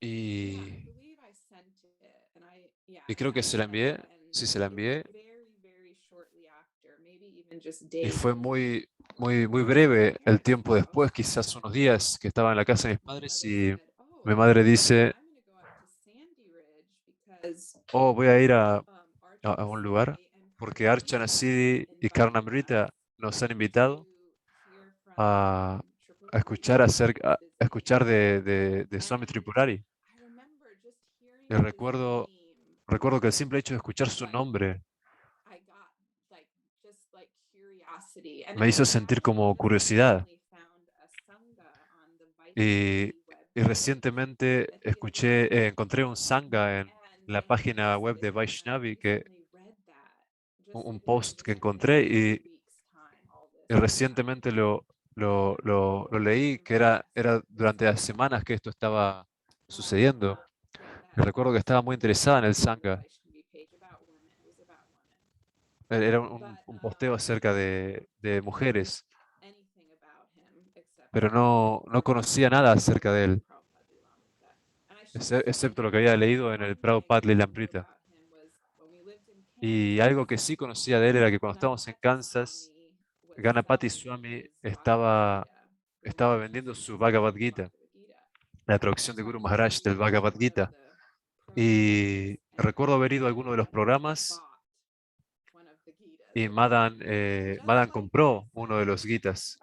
Y, y creo que se la envié, sí se la envié, y fue muy breve el tiempo después, quizás unos días, que estaba en la casa de mis padres y mi madre dice, oh, voy a ir a un lugar porque Archana Siddhi y Karnamrita nos han invitado a, a escuchar de Swami Tripurari. Y recuerdo que el simple hecho de escuchar su nombre me hizo sentir como curiosidad. Y, y recientemente encontré un sangha en la página web de Vaishnavi, un post que encontré y recientemente lo leí, que era durante las semanas que esto estaba sucediendo. Y recuerdo que estaba muy interesada en el sangha. Era un posteo acerca de mujeres, pero no conocía nada acerca de él, excepto lo que había leído en el Prabhupada Lilamrita. Y algo que sí conocía de él era que cuando estábamos en Kansas, Ganapati Swami estaba vendiendo su Bhagavad Gita, la traducción de Guru Maharaj del Bhagavad Gita. Y recuerdo haber ido a alguno de los programas y Madan compró uno de los Gitas.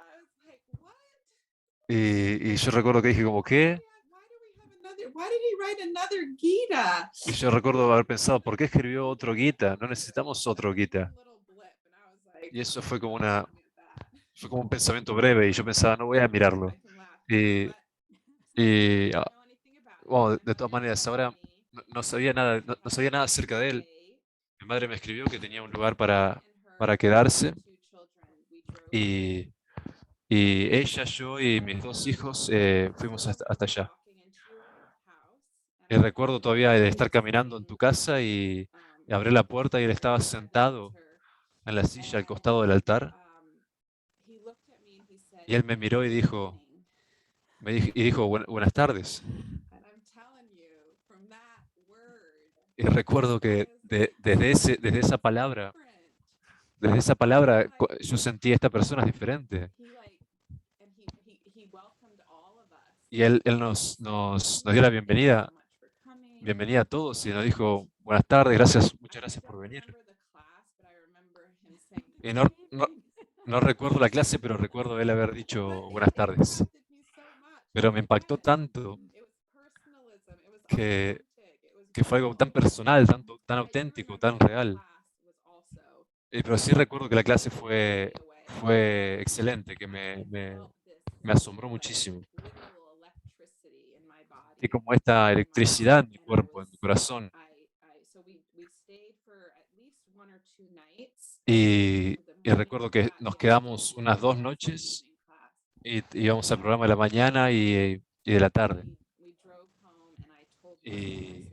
Y yo recuerdo que dije como, ¿qué? Y yo recuerdo haber pensado, ¿por qué escribió otro Gita? No necesitamos otro Gita. Y eso fue como un pensamiento breve y yo pensaba, no voy a mirarlo. Y, bueno, de todas maneras, ahora no sabía nada acerca de él, mi madre me escribió que tenía un lugar para quedarse y, y ella, yo y mis dos hijos fuimos hasta allá. Y recuerdo todavía de estar caminando en tu casa y abrí la puerta y él estaba sentado en la silla al costado del altar y él me miró y dijo, Buenas tardes". Y recuerdo que desde esa palabra, yo sentí esta persona es diferente. Y él nos dio la bienvenida a todos y nos dijo, buenas tardes, muchas gracias por venir. Y no recuerdo la clase, pero recuerdo él haber dicho buenas tardes. Pero me impactó tanto que, que fue algo tan personal, tan auténtico, tan real. Pero sí recuerdo que la clase fue excelente, que me asombró muchísimo. Y como esta electricidad en mi cuerpo, en mi corazón. Y recuerdo que nos quedamos unas 2 noches y íbamos al programa de la mañana y de la tarde. Y,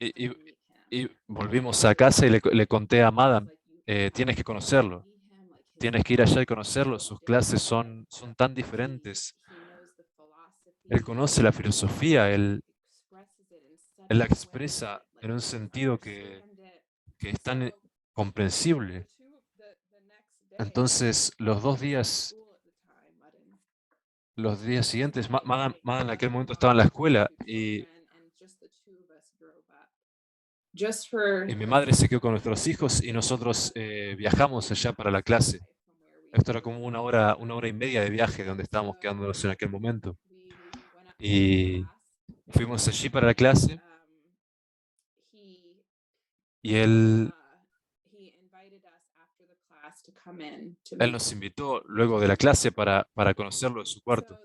y- y- y volvimos a casa y le conté a Madam, tienes que conocerlo, tienes que ir allá y conocerlo, sus clases son tan diferentes. Él conoce la filosofía, él la expresa en un sentido que es tan comprensible. Entonces, los días siguientes, Madam en aquel momento estaba en la escuela y mi madre se quedó con nuestros hijos y nosotros viajamos allá para la clase. Esto era como 1 hora y media de viaje de donde estábamos quedándonos en aquel momento. Y fuimos allí para la clase y él nos invitó luego de la clase para conocerlo en su cuarto.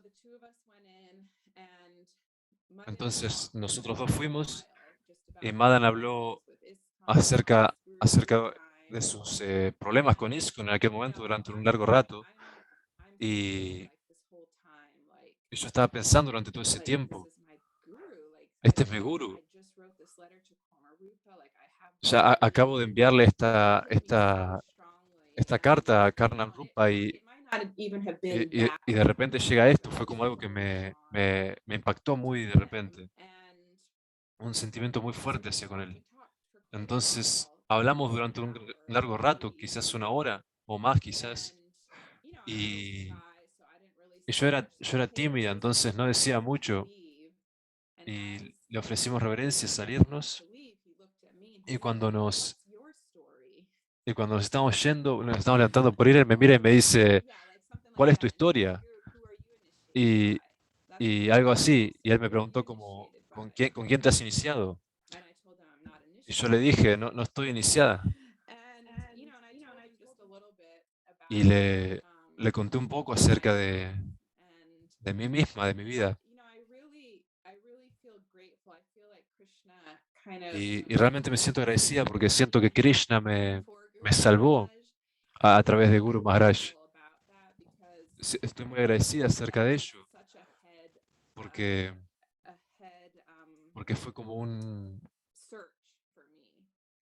Entonces nosotros dos fuimos y Madan habló acerca de sus problemas con ISKCON en aquel momento durante un largo rato. Y yo estaba pensando durante todo ese tiempo, este es mi guru. Ya acabo de enviarle esta carta a Karnam Rupa y de repente llega esto. Fue como algo que me impactó muy de repente. Un sentimiento muy fuerte hacia con él. Entonces hablamos durante un largo rato, quizás 1 hora o más quizás. Y yo era tímida, entonces no decía mucho. Y le ofrecimos reverencia, salirnos. Y cuando nos estamos yendo, nos estamos levantando por ir, él me mira y me dice, ¿cuál es tu historia? Y, y algo así. Y él me preguntó como, ¿con quién te has iniciado? Y yo le dije, no estoy iniciada. Y le conté un poco acerca de mí misma, de mi vida. Y realmente me siento agradecida porque siento que Krishna me salvó a través de Guru Maharaj. Estoy muy agradecida acerca de ello porque, porque fue como una,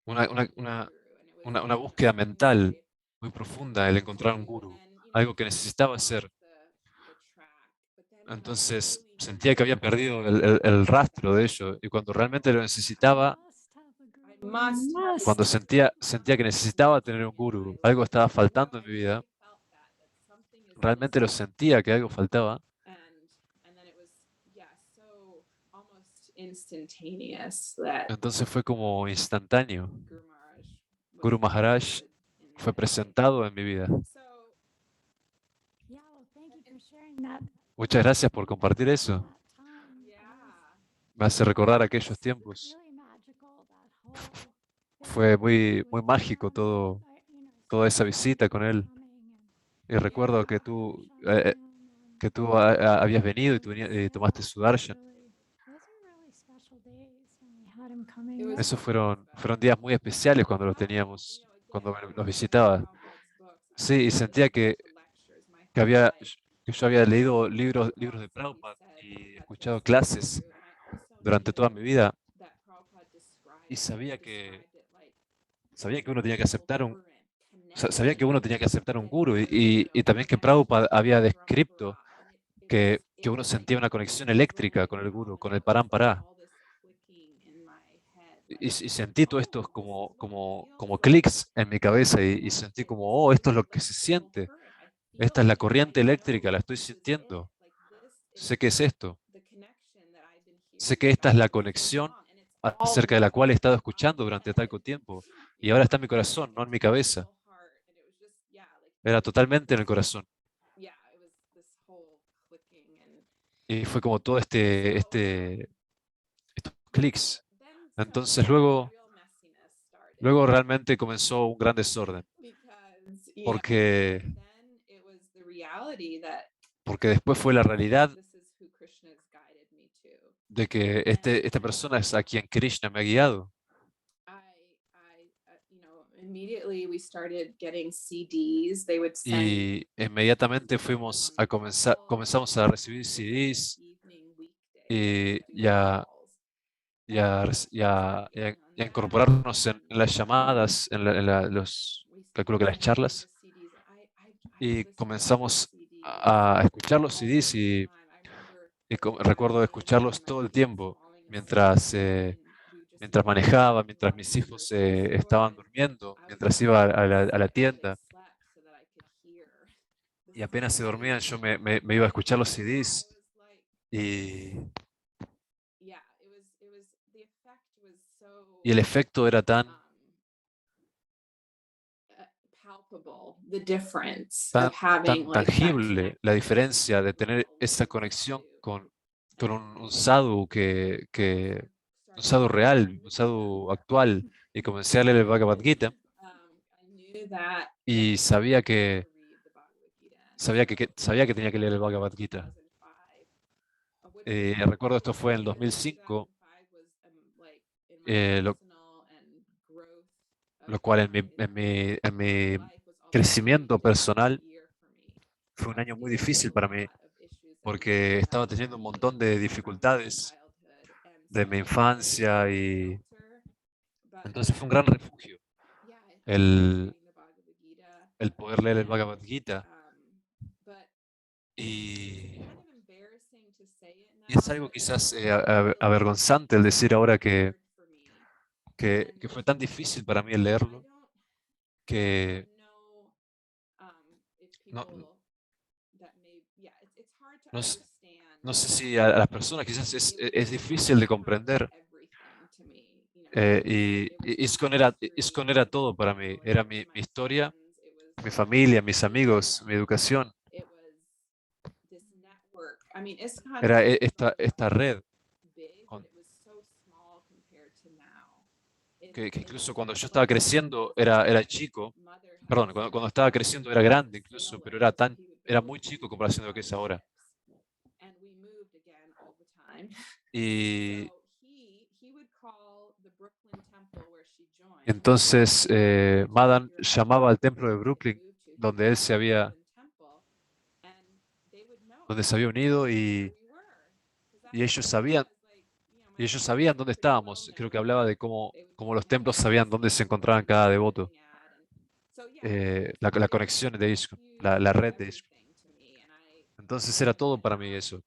una, una, una búsqueda mental muy profunda el encontrar un guru, algo que necesitaba hacer. Entonces sentía que había perdido el rastro de ello y cuando realmente lo necesitaba, cuando sentía que necesitaba tener un guru, algo estaba faltando en mi vida, realmente lo sentía que algo faltaba. Entonces fue como instantáneo. Guru Maharaj fue presentado en mi vida. Yeah, well, thank you for sharing that. Muchas gracias por compartir eso. Me hace recordar aquellos tiempos. Really magical, that whole Fue muy mágico ceremony, toda esa visita con él. Y recuerdo que and habías venido y tomaste su darshan. those were really special days when we had him Esos fueron días muy especiales cuando los teníamos, cuando los visitaba. Sí, y sentía que había, que yo había leído libros de Prabhupada y escuchado clases durante toda mi vida y sabía que uno tenía que aceptar sabía que uno tenía que aceptar un guru y también que Prabhupada había descrito que uno sentía una conexión eléctrica con el guru, con el parampara. Y sentí todo esto como clics en mi cabeza y sentí como, oh, esto es lo que se siente. Esta es la corriente eléctrica, la estoy sintiendo. Sé que es esto. Sé que esta es la conexión acerca de la cual he estado escuchando durante tanto tiempo. Y ahora está en mi corazón, no en mi cabeza. Era totalmente en el corazón. Y fue como todo estos clics. Entonces luego realmente comenzó un gran desorden. Porque, porque después fue la realidad de que esta persona es a quien Krishna me ha guiado. Y inmediatamente comenzamos a recibir CDs y a incorporarnos en las llamadas, calculo que las charlas, y comenzamos a escuchar los CDs recuerdo escucharlos todo el tiempo mientras manejaba, mientras mis hijos estaban durmiendo, mientras iba a la tienda y apenas se dormían, yo me iba a escuchar los CDs y, y el efecto era tan tangible, la diferencia de tener esa conexión con un sadhu un sadhu real, un sadhu actual, y comencé a leer el Bhagavad Gita y sabía que tenía que leer el Bhagavad Gita. Recuerdo esto fue en el 2005, eh, lo, lo cual en mi crecimiento personal fue un año muy difícil para mí porque estaba teniendo un montón de dificultades de mi infancia y entonces fue un gran refugio el, el poder leer el Bhagavad Gita y, y es algo quizás avergonzante el decir ahora que fue tan difícil para mí el leerlo que no, no, s- no sé si a las personas quizás es difícil de comprender. ISKCON era todo para mí, era mi historia, mi familia, mis amigos, mi educación. Era esta red con- que incluso cuando yo estaba creciendo era chico, perdón, cuando estaba creciendo era grande incluso, pero era muy chico en comparación a lo que es ahora. Y entonces Madan llamaba al templo de Brooklyn, donde donde se había unido y ellos sabían dónde estábamos. Creo que hablaba de cómo los templos sabían dónde se encontraban cada devoto. La conexión de ISKCON, la red de ISKCON. Entonces era todo para mí eso.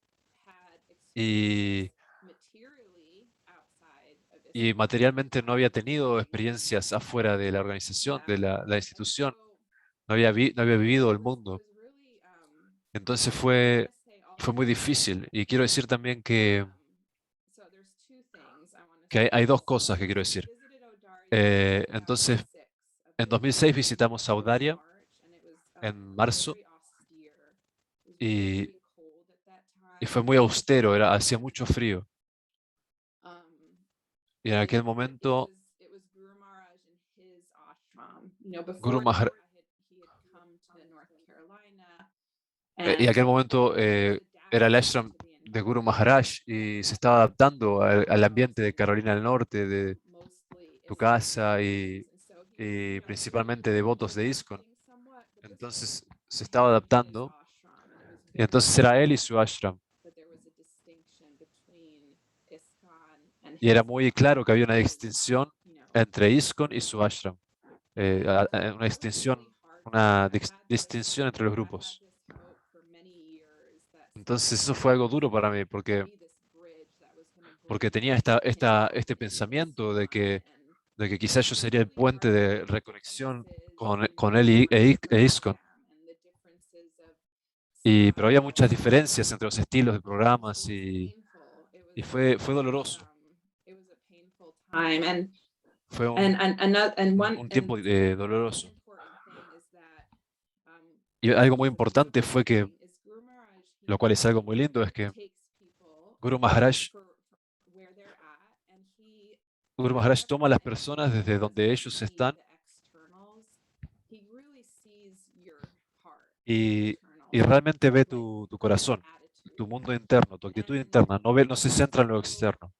Y, y materialmente no había tenido experiencias afuera de la organización, de la institución. No había vivido el mundo. Entonces fue muy difícil. Y quiero decir también que hay dos cosas que quiero decir. Entonces, en 2006 visitamos Audaria en marzo y, y fue muy austero, hacía mucho frío. Y en aquel momento, Guru Maharaj, y en aquel momento era el ashram de Guru Maharaj y se estaba adaptando al ambiente de Carolina del Norte, de tu casa y principalmente devotos de ISKCON. Entonces se estaba adaptando y entonces era él y su ashram. Y era muy claro que había una distinción entre ISKCON y su ashram. Una distinción entre los grupos. Entonces eso fue algo duro para mí porque tenía este pensamiento de que quizás yo sería el puente de reconexión con él e ISKCON. Pero había muchas diferencias entre los estilos de programas y fue doloroso. Fue un tiempo doloroso. Y algo muy importante fue que, lo cual es algo muy lindo, es que Guru Maharaj, Guru Maharaj toma a las personas desde donde ellos están y, y realmente ve tu corazón, tu mundo interno, tu actitud interna, no se centra en lo externo.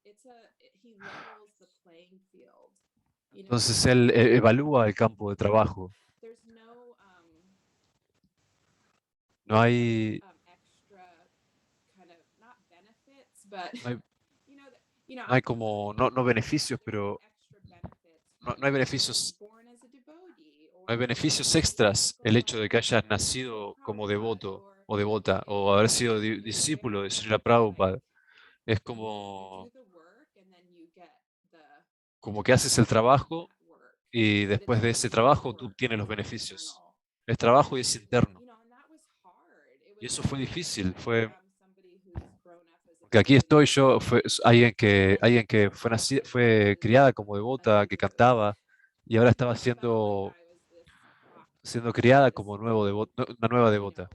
Entonces él evalúa el campo de trabajo. No hay, no hay como, no beneficios, pero no hay beneficios, no hay beneficios extras el hecho de que hayas nacido como devoto o devota o haber sido discípulo de Srila Prabhupada. Es como que haces el trabajo y después de ese trabajo tú obtienes los beneficios. Es trabajo y es interno. Y eso fue difícil, porque aquí estoy yo, fue alguien que fue criada como devota, que cantaba, y ahora estaba siendo criada como una nueva devota.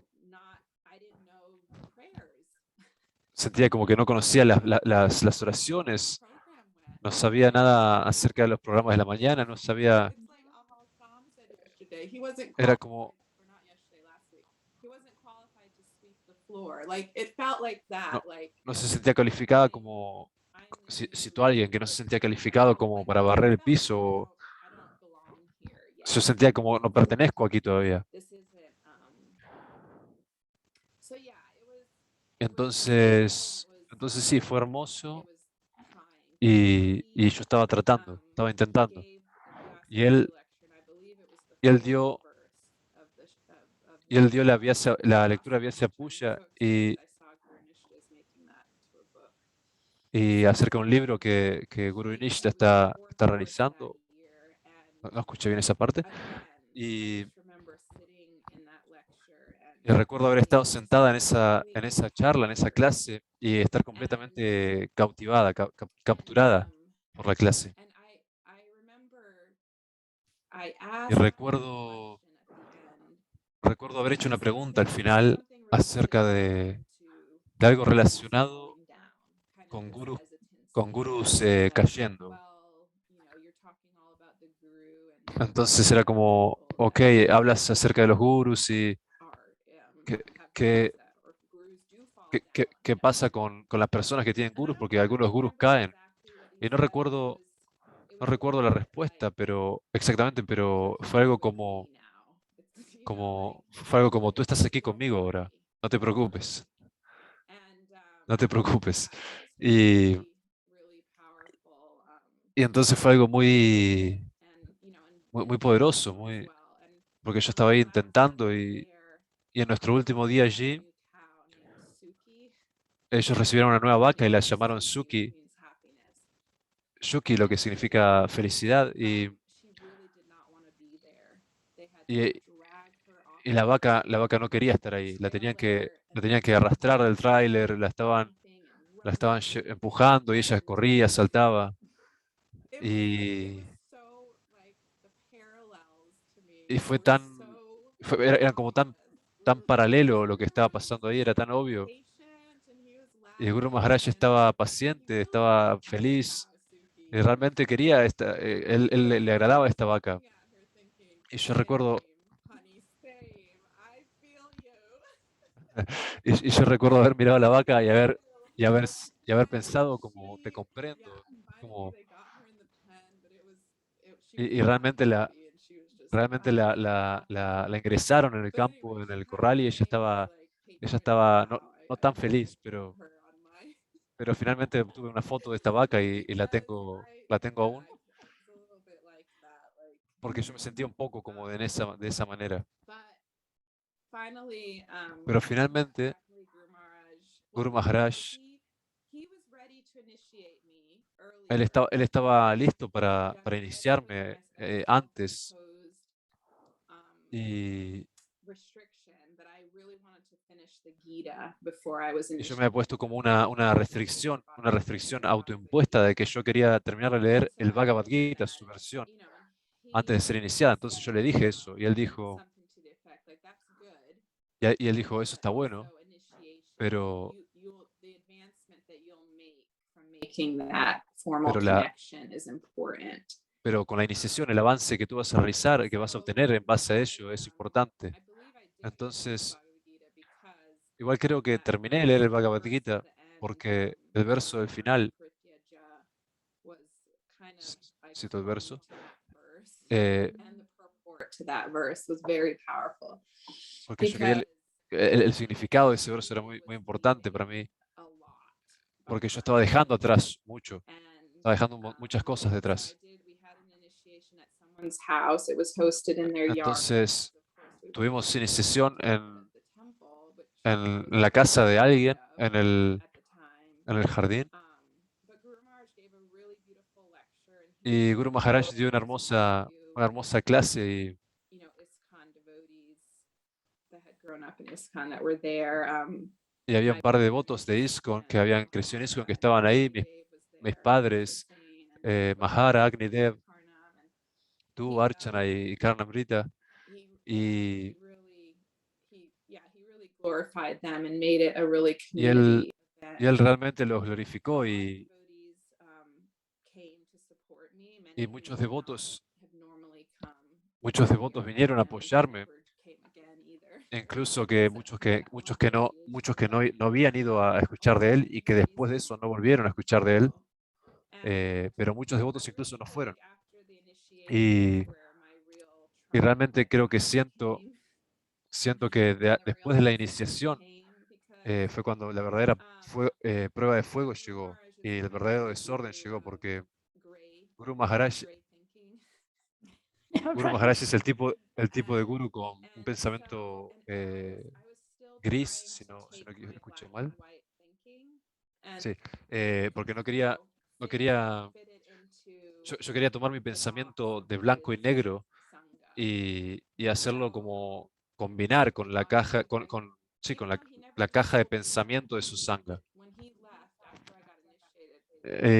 Sentía como que no conocía las oraciones, no sabía nada acerca de los programas de la mañana, no sabía, era como, no, no se sentía calificada como, si tú alguien que no se sentía calificado como para barrer el piso, yo sentía como no pertenezco aquí todavía. Entonces sí, fue hermoso y yo estaba intentando. Y él, y él dio, y él dio la lectura Vyasa Puya y acerca de un libro que Guru Nishta está realizando. No escuché bien esa parte. Y, y recuerdo haber estado sentada en esa charla, en esa clase, y estar completamente cautivada, capturada por la clase. Y recuerdo haber hecho una pregunta al final acerca de algo relacionado con gurús cayendo. Entonces era como, ok, hablas acerca de los gurús y qué, qué- qué pasa con las personas que tienen gurús, porque algunos gurús caen. Y no recuerdo la respuesta, pero exactamente, pero fue algo como, tú estás aquí conmigo ahora, no te preocupes, no te preocupes. Y, y entonces fue algo muy poderoso, porque yo estaba ahí intentando y en nuestro último día allí, ellos recibieron una nueva vaca y la llamaron Suki, Shuki, lo que significa felicidad, y, y la vaca no quería estar ahí, la tenían que arrastrar del tráiler, la estaban empujando y ella corría, saltaba, y, y era como tan paralelo lo que estaba pasando ahí, era tan obvio. Y el Guru Maharaj estaba paciente, estaba feliz, y realmente quería él le agradaba esta vaca. Y yo recuerdo, y yo recuerdo haber mirado a la vaca y y haber pensado como te comprendo, como, y realmente la ingresaron en el campo, en el corral, y ella estaba no tan feliz, pero finalmente tuve una foto de esta vaca y la tengo aún, porque yo me sentía un poco como de esa manera. Pero finalmente, Guru Maharaj, él estaba listo para iniciarme antes, y, y yo me había puesto como una restricción autoimpuesta de que yo quería terminar de leer el Bhagavad Gita, su versión, antes de ser iniciada. Entonces yo le dije eso y él dijo, y él dijo, eso está bueno, pero, making that formal pero, la, connection is important. pero con la iniciación, el avance que tú vas a realizar, que vas a obtener en base a ello, es importante. Entonces, igual creo que terminé de leer el Bhagavad Gita porque el verso del final, cito el verso, eh, To that verse was very powerful porque yo quería, el significado de ese verso era muy importante para mí, porque yo estaba dejando atrás mucho, estaba dejando muchas cosas detrás. Entonces, tuvimos iniciación en la casa de alguien, en el jardín, y Guru Maharaj dio una hermosa clase, y había un par de devotos de ISKCON que habían crecido en ISKCON, que estaban ahí, mis padres, Mahara, Agnidev, tú, Archana y Karnamrita, y, y él, y él realmente los glorificó, y muchos devotos vinieron a apoyarme, incluso que muchos que no habían ido a escuchar de él y que después de eso no volvieron a escuchar de él, pero muchos devotos incluso no fueron. Y, y realmente creo que siento que después de la iniciación fue cuando la verdadera prueba de fuego llegó y el verdadero desorden llegó, porque Guru Maharaj, Guru Right. Maharaj es el tipo de guru con un pensamiento gris, si no escuché mal. Sí, porque no quería, yo quería tomar mi pensamiento de blanco y negro y hacerlo como combinar con la caja, sí, con la caja de pensamiento de su sangha.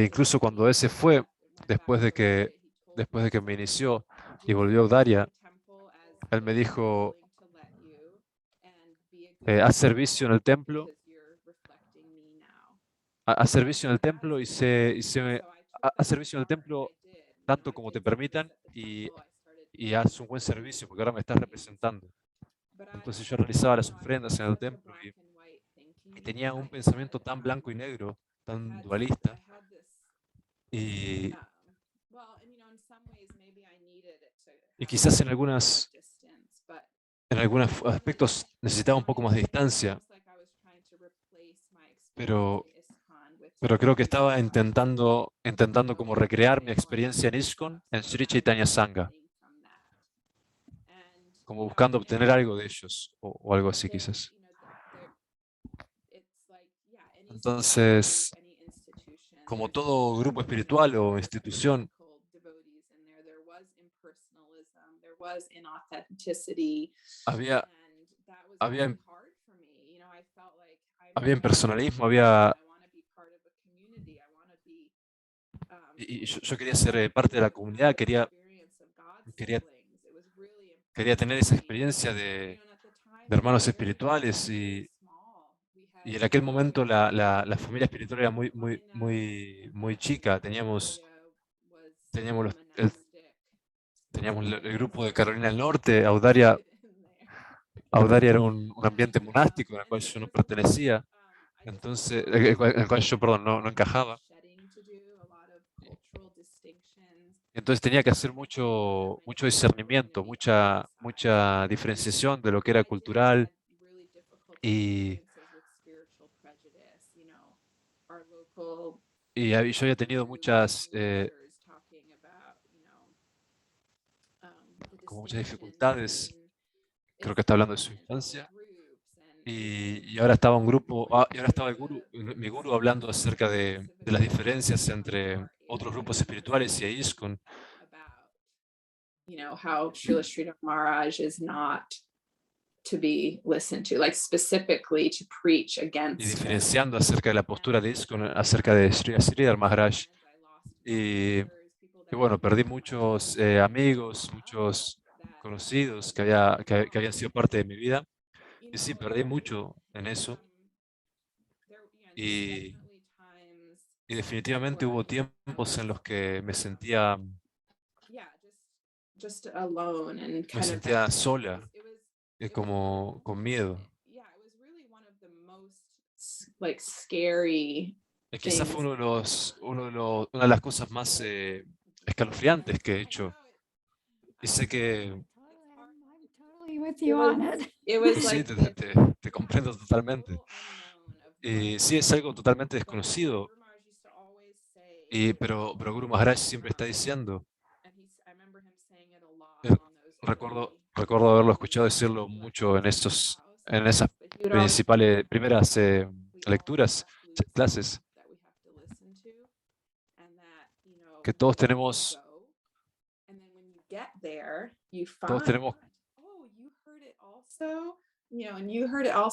Incluso cuando ese fue, después de que, después de que me inició y volvió a Audaria, él me dijo, haz servicio en el templo, haz servicio en el templo haz servicio en el templo tanto como te permitan y haz un buen servicio porque ahora me estás representando. Entonces yo realizaba las ofrendas en el templo y tenía un pensamiento tan blanco y negro, tan dualista, y, y quizás en algunos aspectos necesitaba un poco más de distancia, pero, pero creo que estaba intentando como recrear mi experiencia en ISKCON, en Sri Chaitanya Sangha, como buscando obtener algo de ellos o algo así quizás. Entonces, como todo grupo espiritual o institución, había, había, había impersonalismo, y yo quería ser parte de la comunidad, quería, quería tener esa experiencia de hermanos espirituales, y en aquel momento la familia espiritual era muy chica. Teníamos, el grupo de Carolina del Norte. Audaria era un ambiente monástico en el cual yo no pertenecía, Entonces, en el cual yo, perdón, no encajaba. Entonces tenía que hacer mucho discernimiento, mucha diferenciación de lo que era cultural y, yo había tenido como muchas dificultades, creo que está hablando de su infancia, y ahora estaba y ahora estaba mi gurú hablando acerca de las diferencias entre otros grupos espirituales y ISKCON, How Srila Sridhar Maharaj is not to be listened to, like specifically to preach y against him. diferenciando acerca de la postura de ISKCON acerca de Sridhar Maharaj. Y bueno, perdí muchos amigos, muchos conocidos que habían sido parte de mi vida. Y sí, perdí mucho en eso. Y, y definitivamente hubo tiempos en los que me sentía sola, como con miedo. Like scary. Y quizás fue una de las cosas más escalofriantes que he hecho. Y sé que I'm totally with you on it. It was sí, like te comprendo totalmente. Y sí, es algo totalmente desconocido. Pero Guru Maharaj siempre está diciendo, eh, recuerdo haberlo escuchado decirlo mucho en esas primeras lecturas, clases, que todos tenemos,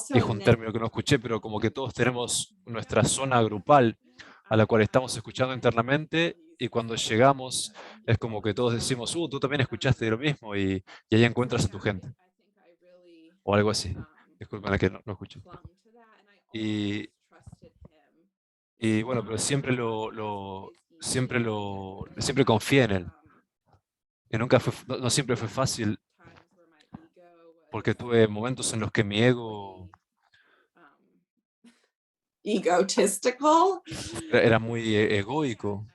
dijo un término que no escuché, pero como que todos tenemos nuestra zona grupal a la cual estamos escuchando internamente y cuando llegamos es como que todos decimos, tú también escuchaste lo mismo y ahí encuentras a tu gente o algo así. Disculpen la que no escuché. Y, y bueno, pero siempre confié en él. Y no siempre fue fácil porque tuve momentos en los que mi ego egotistical. era muy egoico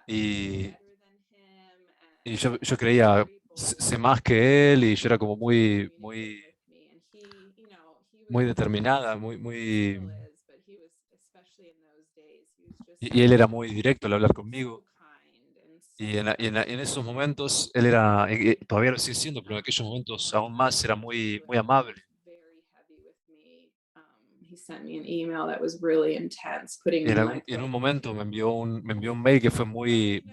y, y yo creía sé más que él y yo era como muy determinada, y él era muy directo al hablar conmigo. Y en esos momentos él era, todavía lo sigue siendo, pero en aquellos momentos aún más era muy amable. He sent me an email that was really intense, putting Y me like en un momento me envió un mail que fue muy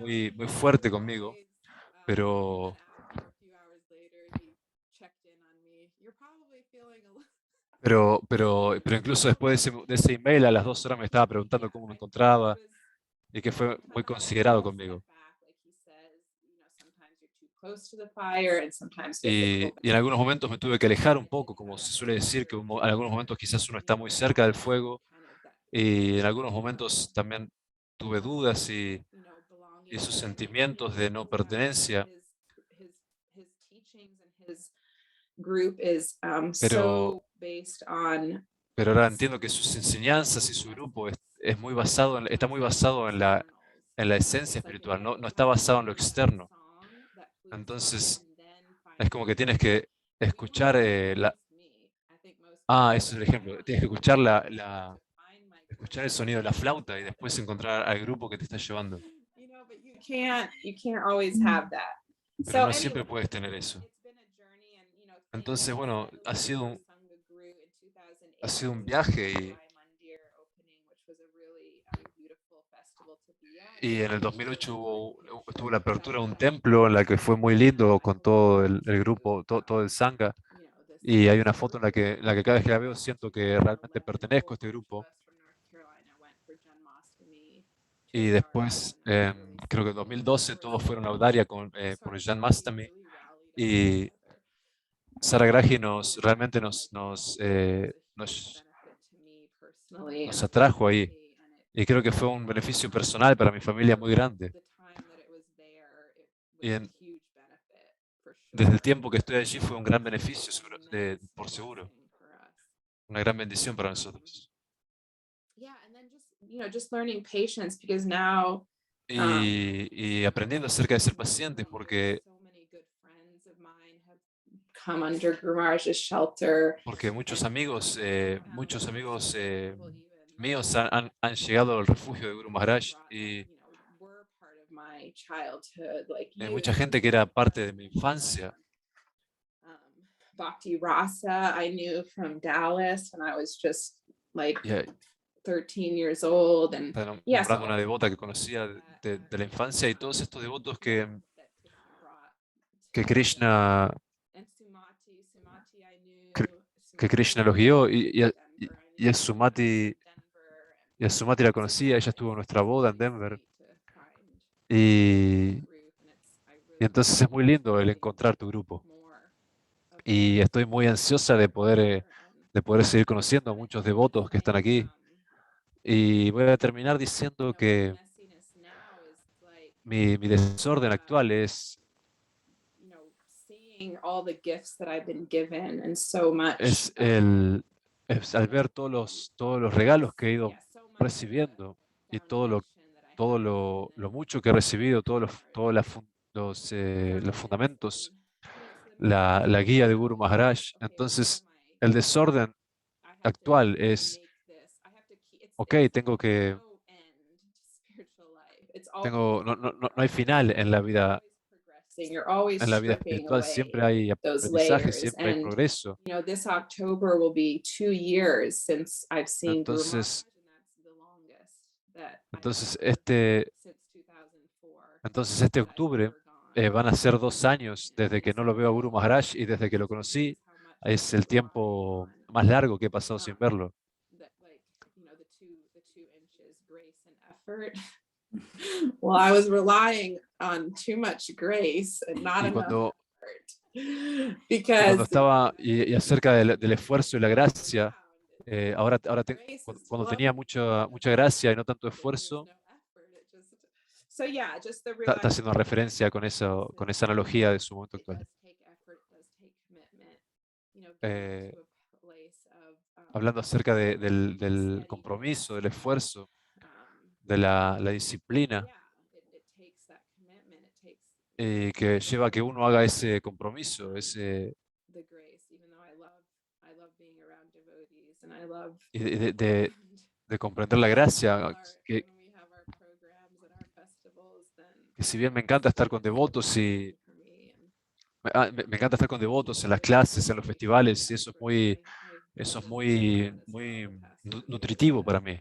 fuerte conmigo, pero, pero incluso después de ese email a las 2 horas me estaba preguntando cómo me encontraba y que fue muy considerado conmigo. Y en algunos momentos me tuve que alejar un poco, como se suele decir, que en algunos momentos quizás uno está muy cerca del fuego y en algunos momentos también tuve dudas y esos sentimientos de no pertenencia, pero, pero ahora entiendo que sus enseñanzas y su grupo está muy basado en la esencia espiritual, no está basado en lo externo. Entonces, es como que tienes que escuchar ese es el ejemplo. Tienes que escuchar el sonido de la flauta y después encontrar al grupo que te está llevando. Pero no siempre puedes tener eso. Entonces, bueno, ha sido un viaje y en el 2008 estuvo la apertura de un templo en la que fue muy lindo con todo el grupo, todo el Sangha. Y hay una foto en la que cada vez que la veo siento que realmente pertenezco a este grupo. Y después, creo que en 2012 todos fueron a Audaria por Jan Mastami. Y Saragrahi realmente nos atrajo ahí. Y creo que fue un beneficio personal para mi familia muy grande. Y desde el tiempo que estoy allí fue un gran beneficio, por seguro. Una gran bendición para nosotros. just learning patience because now y aprendiendo acerca de ser pacientes, porque so many good friends of mine have come under Guru Maharaj's shelter. muchos amigos, míos han llegado al refugio de Guru Maharaj y Were part of my childhood, like hay you. mucha gente que era parte de mi infancia. Bhakti Rasa, I knew from Dallas when I was just like Y 13 years old. And está yeah, nombrando so una devota que conocía de la infancia y todos estos devotos que Krishna, and Sumati I knew. que Krishna los guió y a Sumati, la conocía, ella estuvo en nuestra boda en Denver y entonces es muy lindo el encontrar tu grupo y estoy muy ansiosa de poder seguir conociendo a muchos devotos que están aquí. Y voy a terminar diciendo que mi desorden actual es seeing all the gifts that I've been given and so much. es al ver todos los regalos que he ido recibiendo y todo lo mucho que he recibido, los fundamentos, la guía de Guru Maharaj. Entonces, el desorden actual es, ok, no hay final en la vida espiritual, siempre hay aprendizaje, siempre hay progreso. This October will be 2 years since I've seen Guru Maharaj, Entonces, and that's the longest that entonces since 2004. entonces este octubre van a ser 2 años desde que no lo veo a Guru Maharaj y desde que lo conocí. Es el tiempo más largo que he pasado sin verlo. Well, I was relying on too much grace and not Y enough cuando effort. Y Because cuando estaba y acerca del esfuerzo y la gracia, cuando tenía mucha gracia y no tanto esfuerzo, so yeah, just the está haciendo referencia con esa analogía de su momento actual. Hablando acerca del compromiso, del esfuerzo, de la disciplina, que lleva a que uno haga ese compromiso, y de comprender la gracia, que si bien me encanta estar con devotos y me encanta estar con devotos en las clases, en los festivales, y eso es muy nutritivo para mí.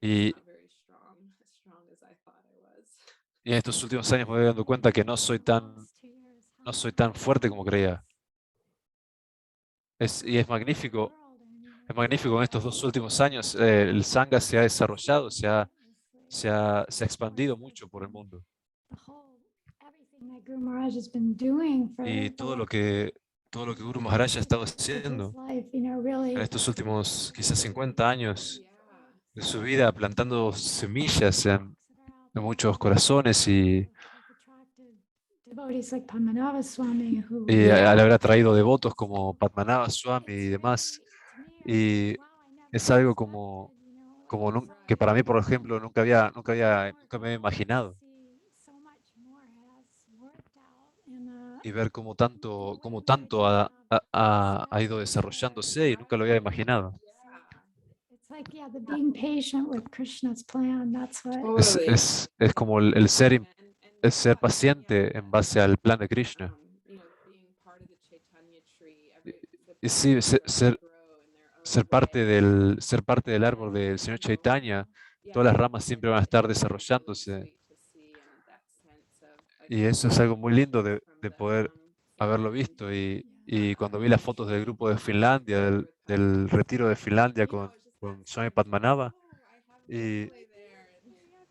Y en estos últimos años me voy dando cuenta que no soy tan fuerte como creía. Y es magnífico en estos 2 últimos años. El Sangha se ha desarrollado, se ha expandido mucho por el mundo. Y todo lo que Guru Maharaj ha estado haciendo en estos últimos quizás 50 años de su vida, plantando semillas en muchos corazones y al haber atraído devotos como Padmanabha Swami y demás. Y es algo que para mí, por ejemplo, nunca me había imaginado. Y ver cómo tanto ha ido desarrollándose y nunca lo había imaginado. Es como el ser paciente en base al plan de Krishna. Y sí, ser parte del árbol del Señor Chaitanya, todas las ramas siempre van a estar desarrollándose. Y eso es algo muy lindo de poder haberlo visto. Y cuando vi las fotos del grupo de Finlandia, del retiro de Finlandia con Swami Padmanabha, y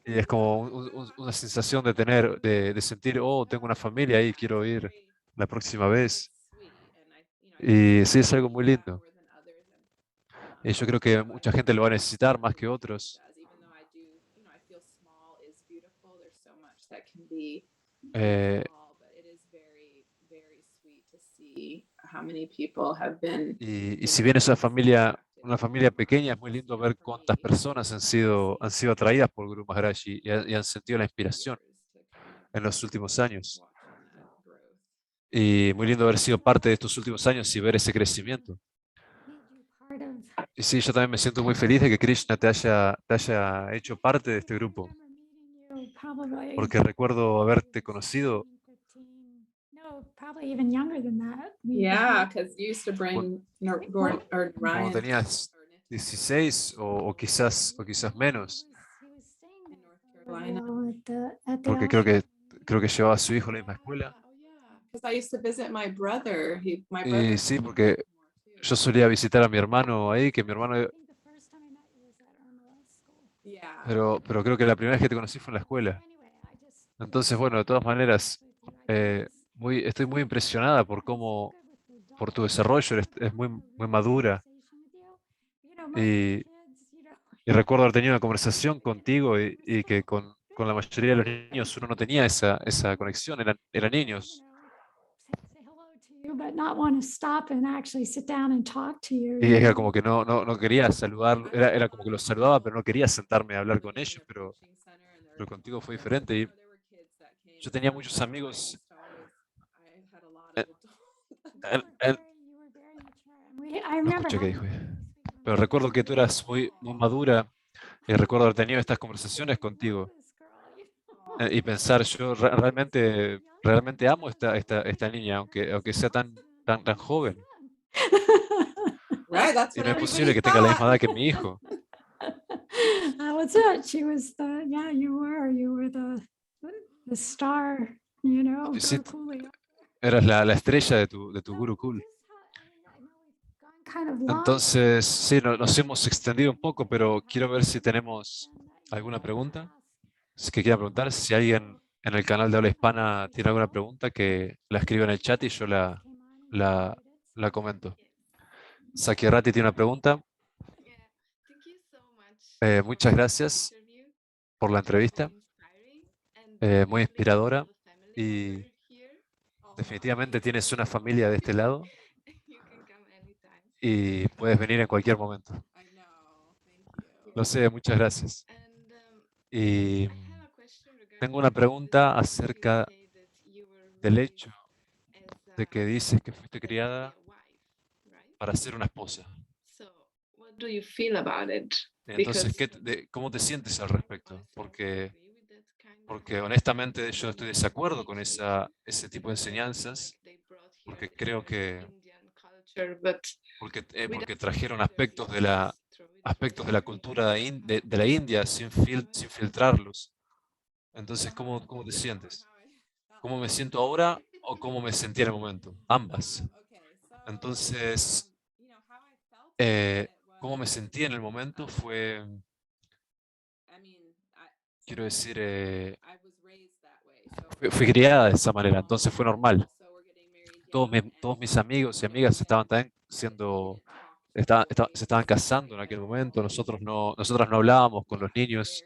es como una sensación de sentir, oh, tengo una familia ahí, quiero ir la próxima vez. Y sí, es algo muy lindo. Y yo creo que mucha gente lo va a necesitar más que otros. Y si bien esa familia una familia pequeña, es muy lindo ver cuántas personas han sido atraídas por Guru Maharaj y han sentido la inspiración en los últimos años. Y muy lindo haber sido parte de estos últimos años y ver ese crecimiento. Y sí, yo también me siento muy feliz de que Krishna te haya hecho parte de este grupo, porque recuerdo haberte conocido Yeah, because you used to cu- bring Gordon or cuando Ryan tenías 16 o quizás menos, in North Carolina. porque creo que llevaba a su hijo a la misma escuela. Because I used to visit my brother. My Y brother. sí, porque yo solía visitar a mi hermano ahí, que mi hermano, Yeah. pero creo que la primera vez que te conocí fue en la escuela. Entonces, bueno, de todas maneras, estoy muy impresionada por tu desarrollo, es muy madura. Y, y recuerdo haber tenido una conversación contigo y que con la mayoría de los niños uno no tenía esa conexión, eran niños. Y era como que no quería saludar, era como que los saludaba, pero no quería sentarme a hablar con ellos, pero contigo fue diferente. Y yo tenía muchos amigos. eh, en- no escuché qué dijo, pero recuerdo que tú eras muy madura y recuerdo haber tenido estas conversaciones contigo y pensar, yo realmente amo esta niña, aunque sea tan joven. Right. That's Y what no es posible everybody que tenga la misma edad thought. que mi hijo. That was it. She was you were the star, Y sí, Gurukuli. eras la estrella de tu Gurukul. Kind of long. Entonces, sí, nos hemos extendido un poco, pero quiero ver si tenemos alguna pregunta. Si que quiera preguntar, si alguien en el canal de habla hispana tiene alguna pregunta, que la escriba en el chat y yo la, la comento. Sakirati tiene una pregunta. Muchas gracias por la entrevista, muy inspiradora y definitivamente tienes una familia de este lado y puedes venir en cualquier momento. I know. Thank you. Lo sé, muchas gracias. Y tengo una pregunta acerca del hecho de que dices que fuiste criada para ser una esposa. What do you feel about it? Entonces, Because ¿cómo te sientes al respecto? Porque honestamente yo estoy de desacuerdo con ese tipo de enseñanzas, porque creo que porque trajeron aspectos de la cultura de la India sin filtrarlos. Entonces, ¿cómo te sientes? ¿Cómo me siento ahora o cómo me sentí en el momento? Ambas. Entonces, cómo me sentí en el momento fue, quiero decir, fui criada de esa manera, entonces fue normal. Todos mis amigos y amigas estaban también se estaban casando en aquel momento, nosotras no hablábamos con los niños,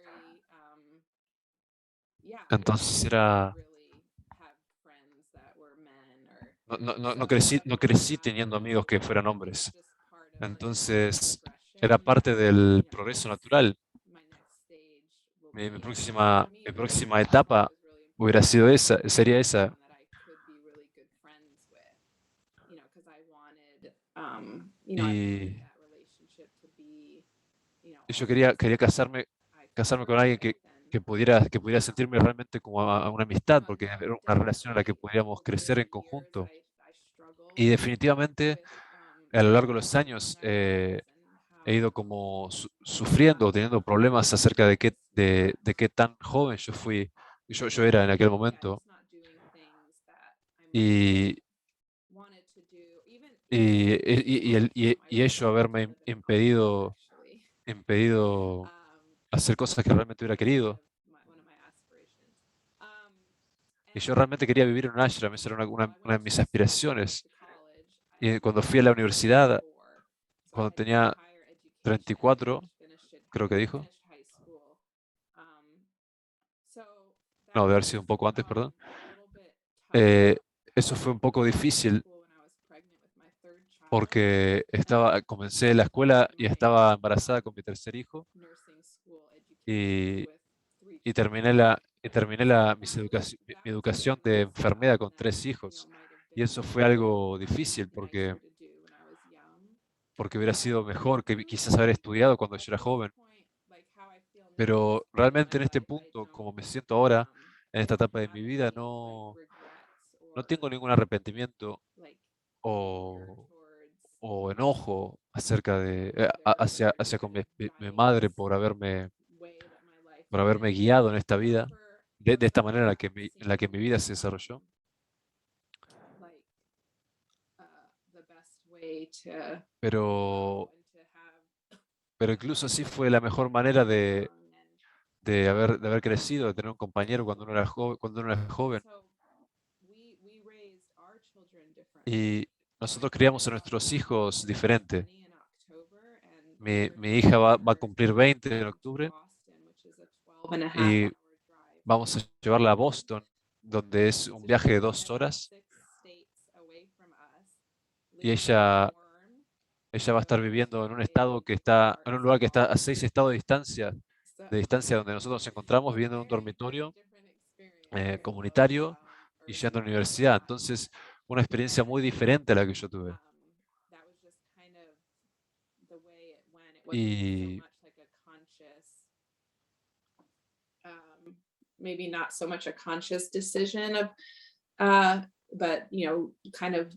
entonces no crecí teniendo amigos que fueran hombres, entonces era parte del progreso natural. Mi próxima etapa sería esa. Y, y yo quería casarme con alguien que pudiera sentirme realmente como a una amistad, porque era una relación en la que podríamos crecer en conjunto. Y definitivamente, a lo largo de los años, he ido como sufriendo, teniendo problemas acerca de qué tan joven yo era en aquel momento. Y, y ello haberme impedido hacer cosas que realmente hubiera querido. Y yo realmente quería vivir en un ashram, esa era una de mis aspiraciones. Y cuando fui a la universidad, cuando tenía 34, creo que dijo, no, debe haber sido un poco antes, perdón, eso fue un poco difícil porque comencé la escuela y estaba embarazada con mi tercer hijo y, mi educación de enfermera con 3 hijos. Y eso fue algo difícil porque hubiera sido mejor que quizás haber estudiado cuando yo era joven. Pero realmente en este punto, como me siento ahora, en esta etapa de mi vida, no tengo ningún arrepentimiento o, o enojo acerca hacia con mi madre por haberme guiado en esta vida, de esta manera en la que mi vida se desarrolló. Pero, pero incluso así fue la mejor manera de haber crecido, de tener un compañero cuando uno era joven. Y nosotros criamos a nuestros hijos diferente. Mi hija va a cumplir 20 en octubre y vamos a llevarla a Boston, donde es un viaje de 2 horas. Y ella va a estar viviendo en en un lugar que está a 6 estados de distancia donde nosotros nos encontramos, viviendo en un dormitorio comunitario y yendo a la universidad. Entonces, una experiencia muy diferente a la que yo tuve. Y Maybe not so much a conscious decision of, but kind of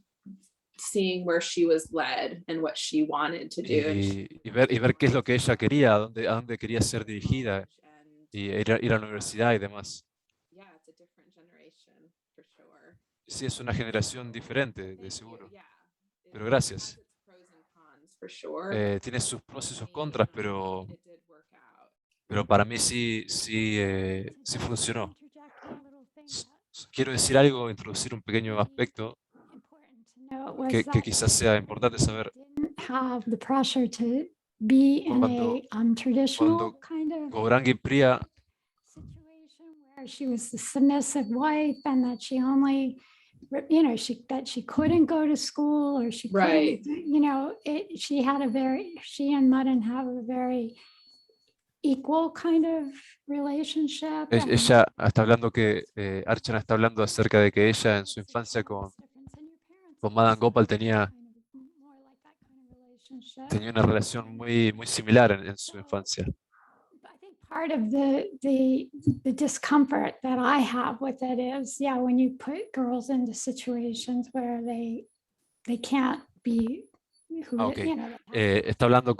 seeing where she was led and what she wanted to do. ver qué es lo que ella quería, a dónde quería ser dirigida y ir a la universidad y demás. Sí, es una generación diferente, de seguro. Pero gracias. Tiene sus pros y sus contras, pero para mí sí funcionó. Quiero decir algo, introducir un pequeño aspecto que quizás sea importante saber. Have the pressure to be in Cuando- a traditional Cuando kind of Gourangi Priya situation where she was the submissive wife and that she only that she couldn't go to school or she couldn't, Right. she and Madan have a very equal kind of relationship. ella está hablando Archana está hablando acerca de que ella en su infancia con Madan Gopal tenía una relación muy, muy similar en su infancia. I think part of the discomfort that I have with it is, when you put girls into situations where they can't be who, Ok. Está hablando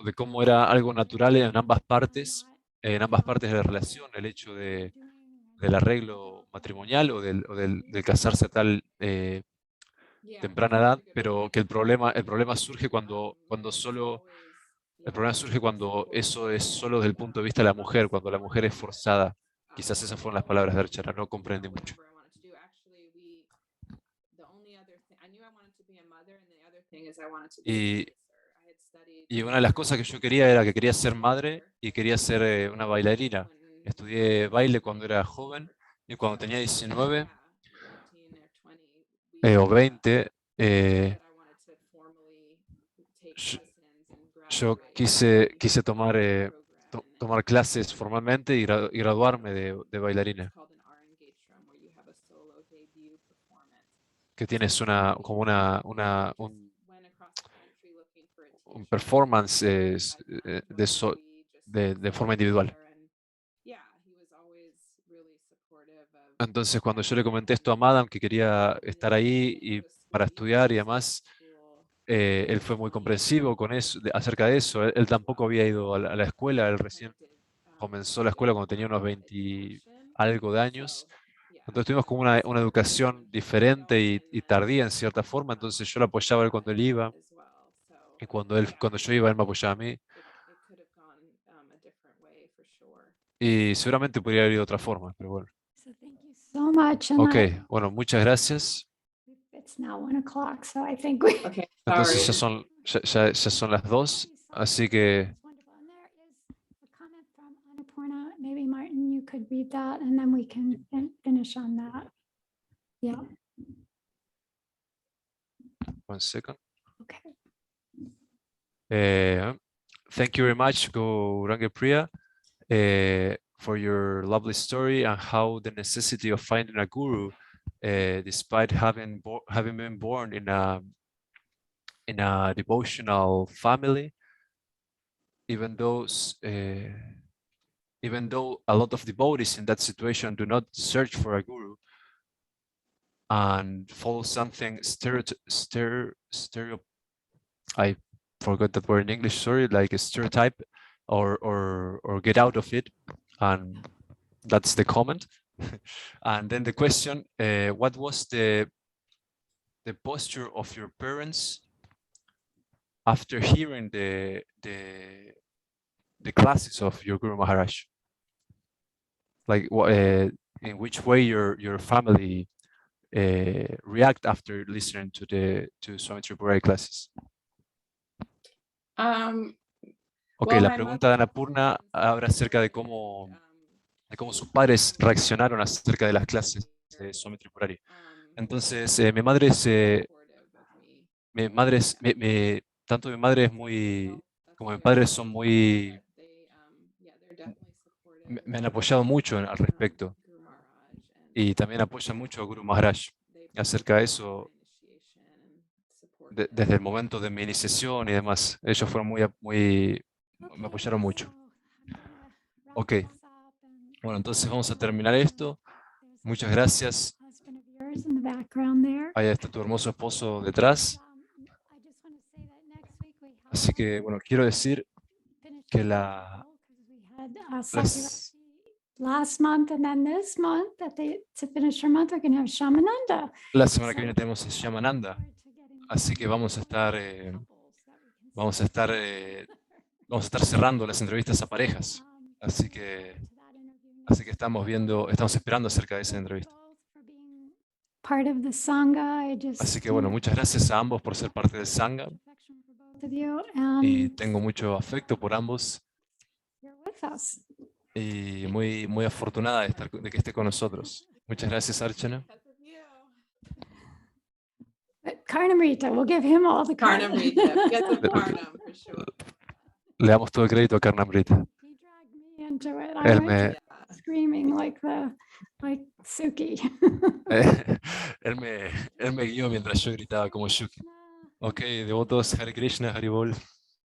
de cómo era algo natural en ambas partes de la relación, el hecho del arreglo matrimonial del casarse a tal temprana edad, pero que el problema surge cuando eso es solo desde el punto de vista de la mujer, cuando la mujer es forzada. Quizás esas fueron las palabras de Archana, no comprendí mucho. Y una de las cosas que yo quería era que quería ser madre y quería ser una bailarina. Estudié baile cuando era joven y cuando tenía 19 o 20, yo quise tomar clases formalmente y graduarme de bailarina. Que tienes un performance de forma individual. Entonces, cuando yo le comenté esto a Madam, que quería estar ahí y para estudiar y demás, él fue muy comprensivo acerca de eso. Él tampoco había ido a la escuela, él recién comenzó la escuela cuando tenía unos 20 algo de años. Entonces tuvimos como una educación diferente y tardía en cierta forma. Entonces yo lo apoyaba a él cuando él iba y cuando yo iba, él me apoyaba a mí. Y seguramente podría haber ido de otra forma, pero bueno. So thank you so much. Ok, bueno, muchas gracias. It's now 1:00, so I think Okay. Entonces Sorry. ya son las 2, así que It's wonderful. And there is a comment from Annapurna. Maybe Martin, you could read that and then we can finish on that. Yeah. 1 second. Okay. Thank you very much, Gauranga Priya, for your lovely story and how the necessity of finding a guru, despite having been born in a devotional family, even though a lot of devotees in that situation do not search for a guru and follow something I forgot that word in English, sorry, like a stereotype or get out of it. And that's the comment. And then the question, what was the posture of your parents after hearing the classes of your Guru Maharaj? Like in which way your family react after listening to Swami Tripurari classes? Ok, Well, la my pregunta de mother- Annapurna habla acerca de cómo sus padres reaccionaron acerca de las clases de Swami Tripurari. Entonces, tanto mi madre es muy, como mi padre son muy, me han apoyado mucho al respecto y también apoyan mucho a Guru Maharaj acerca de eso desde el momento de mi iniciación y demás. Ellos fueron me apoyaron mucho. Ok. Bueno, entonces vamos a terminar esto. Muchas gracias. Ahí está tu hermoso esposo detrás. Así que, bueno, quiero decir que Last month and then this month that to finish our month, we're going to have Shamananda. la semana que viene tenemos el Shamananda. Así que vamos a estar cerrando las entrevistas a parejas. Así que estamos esperando acerca de esa entrevista. Part of the Sangha. Así que bueno, muchas gracias a ambos por ser parte del Sangha y tengo mucho afecto por ambos y muy afortunada de que esté con nosotros. Muchas gracias, Archana. Karnamrita, we'll give him all the credit. Karnamrita, get the Karnam for sure. Le damos todo el crédito a Karnamrita. He dragged me into it. I Él went me, screaming like Suki. él me guió mientras yo gritaba como Shuki. Ok, devotos, Hare Krishna, Hare Bol.